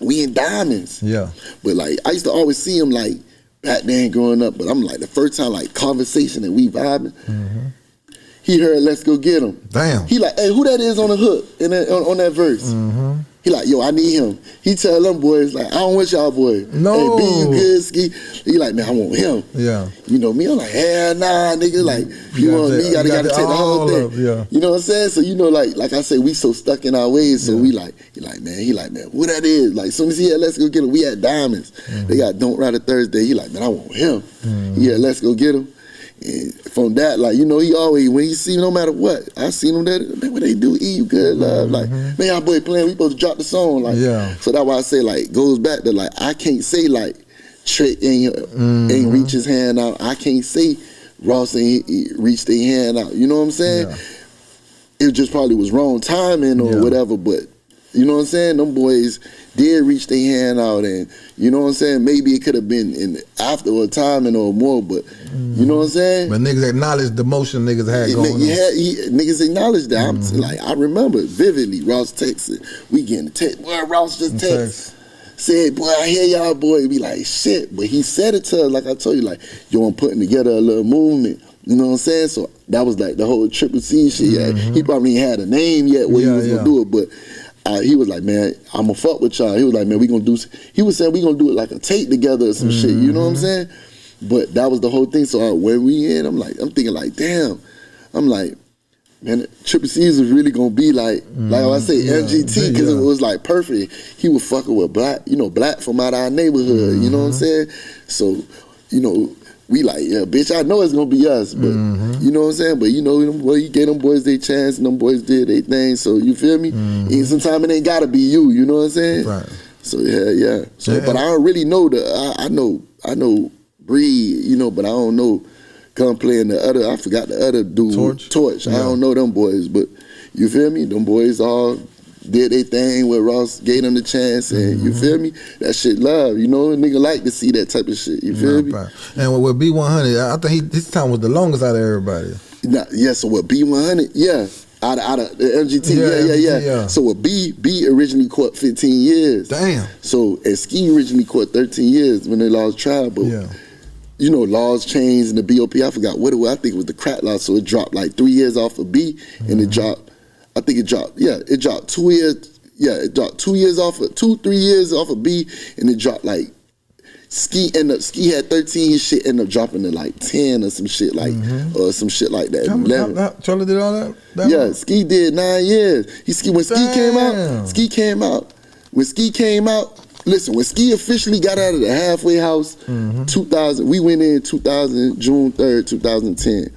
we in Diamonds. Yeah. But like, I used to always see him like back then growing up, but I'm like, the first time like conversation and we vibing, he heard Let's Go Get 'Em. Damn. He like, hey, who that is on the hook on that verse? He like, yo, I need him. He tell them boys, like, I don't want y'all boys. No. Hey, B, you good, Ski? He like, man, I want him. Yeah. You know me, I'm like, hell nah, nigga. Like, you want me, you gotta take the whole thing. You know what I'm saying? So, you know, like I said, we so stuck in our ways, so we like, he like, man, who that is? Like, as soon as he had Let's Go Get 'Em, we had Diamonds. They got Don't Ride a Thursday. He like, man, I want him. He had Let's Go Get 'Em. And from that, like, you know, he always, when he see no matter what, I seen him there, man, what they do, you good, love. Like, man, y'all boy playing, we supposed to drop the song. Like, so that's why I say, like, goes back to, like, I can't say, like, Trick ain't reach his hand out. I can't say Ross ain't reach their hand out. You know what I'm saying? It just probably was wrong timing or whatever, but, you know what I'm saying? Them boys did reach their hand out, and you know what I'm saying? Maybe it could have been in after a timing or more, but you know what I'm saying? But niggas acknowledged the motion niggas had going on. Niggas acknowledged that. I'm like, I remember vividly, Ross texted, we getting the text, boy, Ross just text. Said, boy, I hear y'all, boy. Be like, shit. But he said it to us, like I told you, like, yo, I'm putting together a little movement. You know what I'm saying? So that was like the whole Triple C shit. He probably ain't had a name yet where he was gonna do it, but he was like, man, I'm gonna fuck with y'all. He was like, man, he was saying we gonna do it like a tape together or some shit, you know what I'm saying? But that was the whole thing. So when we in, I'm thinking like, damn. I'm like, man, Triple C's was really gonna be like I say, MGT, because it was like perfect. He was fucking with black, you know, black from out our neighborhood, you know what I'm saying? So, you know, we like, yeah, bitch, I know it's gonna be us, but you know what I'm saying? But you know, you gave them boys their chance, and them boys did their thing. So you feel me? And sometimes it ain't gotta be you. You know what I'm saying? Right. So yeah. So, but I don't really know I know Breed, you know, but I don't know Gunplay and the other. I forgot the other dude, Torch. I don't know them boys, but you feel me? Them boys all did their thing where Ross gave them the chance, and you feel me? That shit love, you know. A nigga like to see that type of shit. You feel me? And with B100, I think his time was the longest out of everybody. Yeah. So with B100, yeah. Out of the MGT, yeah. So with B originally caught 15 years. Damn. So and Ski originally caught 13 years when they lost trial, but you know, laws changed in the BOP. I forgot what it was. I think it was the crack law, so it dropped like 3 years off of B, and it dropped. I think it dropped 2 years. Yeah, it dropped 2 years off of 3 years off of B, and it dropped like Ski had 13. His shit ended up dropping to like 10 or some shit like or some shit like that. 11. Charlie did all that. Yeah, Ski did 9 years. When Ski came out. When Ski came out. Listen, when Ski officially got out of the halfway house, 2000. We went in 2000, June 3rd, 2010.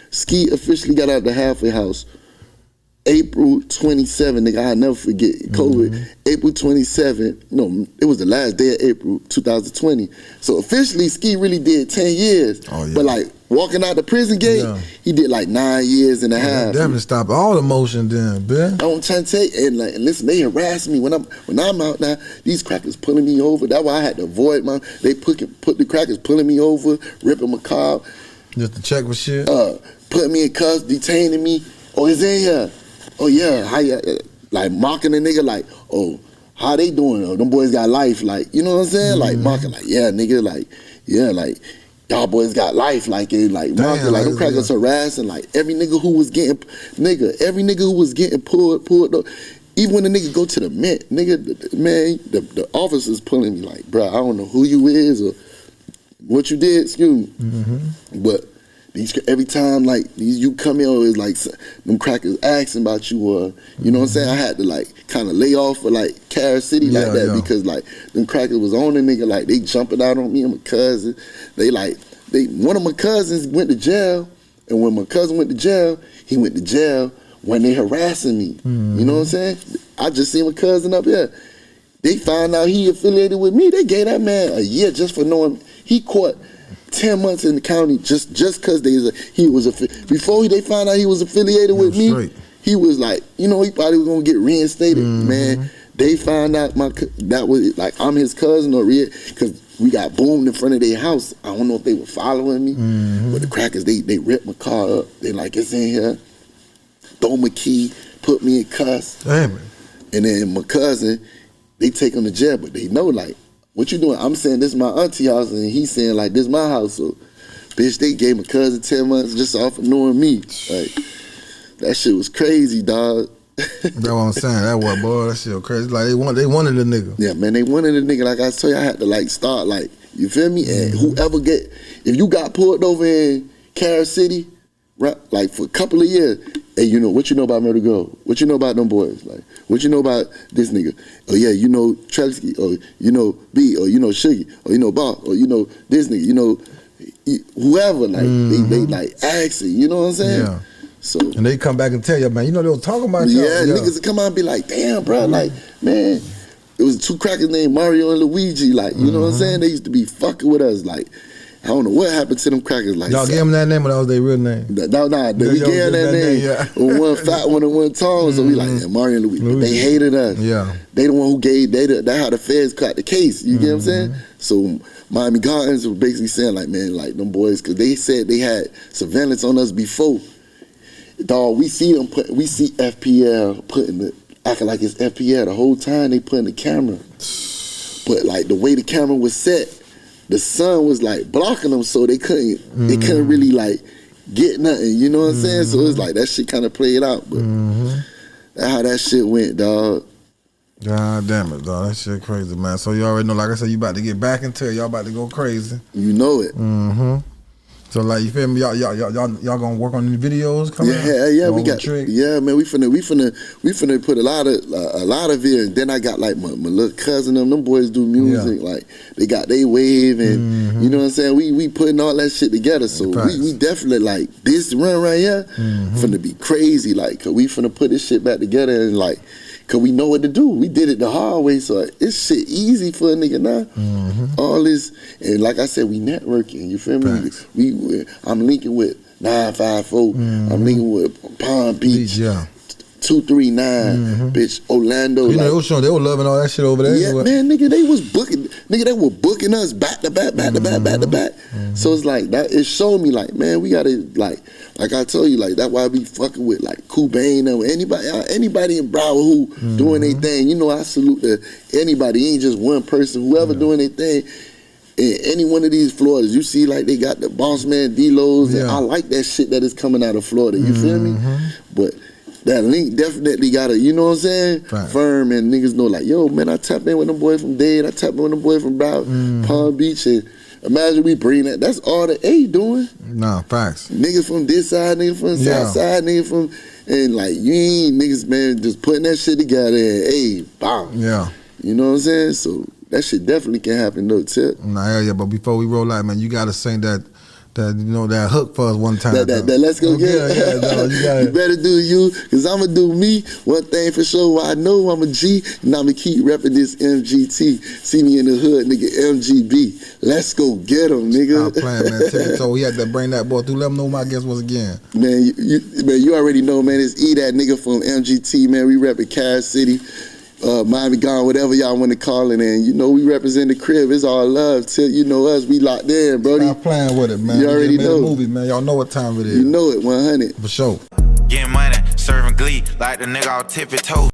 Ski officially got out of the halfway house. April 27, nigga, I'll never forget COVID. April 27, no, it was the last day of April 2020. So officially, Ski really did 10 years. Oh, yeah. But like walking out the prison gate, he did like 9 years and a half. That definitely stopped all the motion then, man. I'm trying to tell you, and listen, they harassed me when I'm out now. These crackers pulling me over. That's why I had to avoid they put the crackers pulling me over, ripping my car. Just to check for shit? Putting me in cuffs, detaining me. Oh, he's in here. Oh yeah, how you, like mocking the nigga like, oh, how they doing? Oh, them boys got life, like, you know what I'm saying? Like mocking, like, yeah, nigga, like, yeah, like, y'all boys got life, like, it, like, mocking, like, them crackers harassing, like, every nigga who was getting pulled up, even when the nigga go to the mint, nigga, the officers pulling me like, bro, I don't know who you is or what you did, excuse me, but every time like you come in, it's like them crackers asking about you, or you know what I'm saying. I had to like kind of lay off for like Carol City like that because like them crackers was on the nigga, like they jumping out on me and my cousin. One of my cousins went to jail, and when my cousin went to jail, he went to jail when they harassing me. You know what I'm saying? I just seen my cousin up here. They found out he affiliated with me. They gave that man a year just for knowing he caught 10 months in the county just because before they found out he was affiliated with me. He was like, you know, he probably was gonna get reinstated. Man, they found out that was like I'm his cousin or because we got boomed in front of their house. I don't know if they were following me, but the crackers they ripped my car up. They like, it's in here. Throw my key, put me in cuffs. Damn it. And then my cousin, they take him to jail, but they know like, what you doing? I'm saying this is my auntie house, and he's saying like this is my house. So, bitch, they gave my cousin 10 months just off of knowing me. Like that shit was crazy, dog. That's what I'm saying. That what, boy? That shit was crazy. Like they wanted the nigga. Yeah, man, they wanted the nigga. Like I told you, I had to like start like, you feel me? And if you got pulled over in Carol City, right, like for a couple of years, hey, you know what you know about Murder Go? What you know about them boys? Like, what you know about this nigga? Oh yeah, you know Trelsky, or you know B, or you know Shuggy, or you know Bob, or you know this nigga, you know whoever. Like they like asking, you know what I'm saying? Yeah. So and they come back and tell you, man, you know they was talking about you. Yeah, niggas would come out and be like, damn, bro, like man, it was two crackers named Mario and Luigi. Like, you know what I'm saying? They used to be fucking with us, like. I don't know what happened to them crackers. Like y'all gave them that name, or that was their real name? No, we gave them that name. Yeah. One fat one and one tall. So we like, yeah, Mario and Luigi. They hated us. Yeah. They the one who gave. That's how the feds caught the case. You get what I'm saying? So Miami Gardens were basically saying like, man, like them boys, because they said they had surveillance on us before. Dog, we see FPL acting like it's FPL the whole time they putting the camera. But like the way the camera was set, the sun was like blocking them, so they couldn't really like get nothing, you know what I'm saying? So it's like that shit kind of played out, but that's how that shit went, dog. God damn it, dog. That shit crazy, man. So you already know, like I said, you about to get back into it. Y'all about to go crazy. You know it. So like, you feel me? Y'all gonna work on the videos coming out? Yeah, we got. Yeah, man, we finna put a lot of it. And then I got like my little cousin, them boys do music. Like they got they wave, and you know what I'm saying. We putting all that shit together. So we definitely like this run right here. Finna be crazy, like, cause we finna put this shit back together and like. Cause we know what to do. We did it the hard way, so it's shit easy for a nigga now. All this, and like I said, we networking. You feel me? I'm linking with 954. I'm linking with Palm Beach. 239, bitch, Orlando. You know, they were loving all that shit over there. Yeah, man, nigga, they was booking, nigga, they were booking us back to back, back to back, back to back. So it's like that. It showed me like, man, we gotta like I told you, like that's why I be fucking with like Cobain or anybody in Broward who doing their thing. You know, I salute to anybody. Ain't just one person. Whoever doing their thing. In any one of these Floridas, you see like they got the Boss Man D-Lo's, and I like that shit that is coming out of Florida. You feel me? But that link definitely gotta, you know what I'm saying? Right. Firm, and niggas know like, yo, man, I tap in with them boys from Dade, I tap in with them boys from Broward, Palm Beach, and imagine we bring that. That's all the A doing. Nah, facts. Niggas from this side, niggas from the south side, niggas from, and like you ain't niggas, man, just putting that shit together and hey, bam. Yeah. You know what I'm saying? So that shit definitely can happen though, Tip. Nah, hell yeah, but before we roll out, man, you gotta sing that that hook for us one time. That let's go get it. No, you better do you, cause I'ma do me. One thing for sure, I know I'm a G, and I'ma keep repping this MGT. See me in the hood, nigga, MGB. Let's go get him, nigga. I'm playing, man. Tippie Toe, we had to bring that boy through. Let him know my guest was again. Man, you already know, man. It's that nigga from MGT, man. We repping Cass City. Miami Gone, whatever y'all want to call it, and you know we represent the crib. It's all love. Till you know us, we locked in, brody. Stop playing with it, man. You already know. Movie, man. Y'all know what time it is. You know it, 100 for sure. Getting money, serving glee like the nigga off Tippie Toe.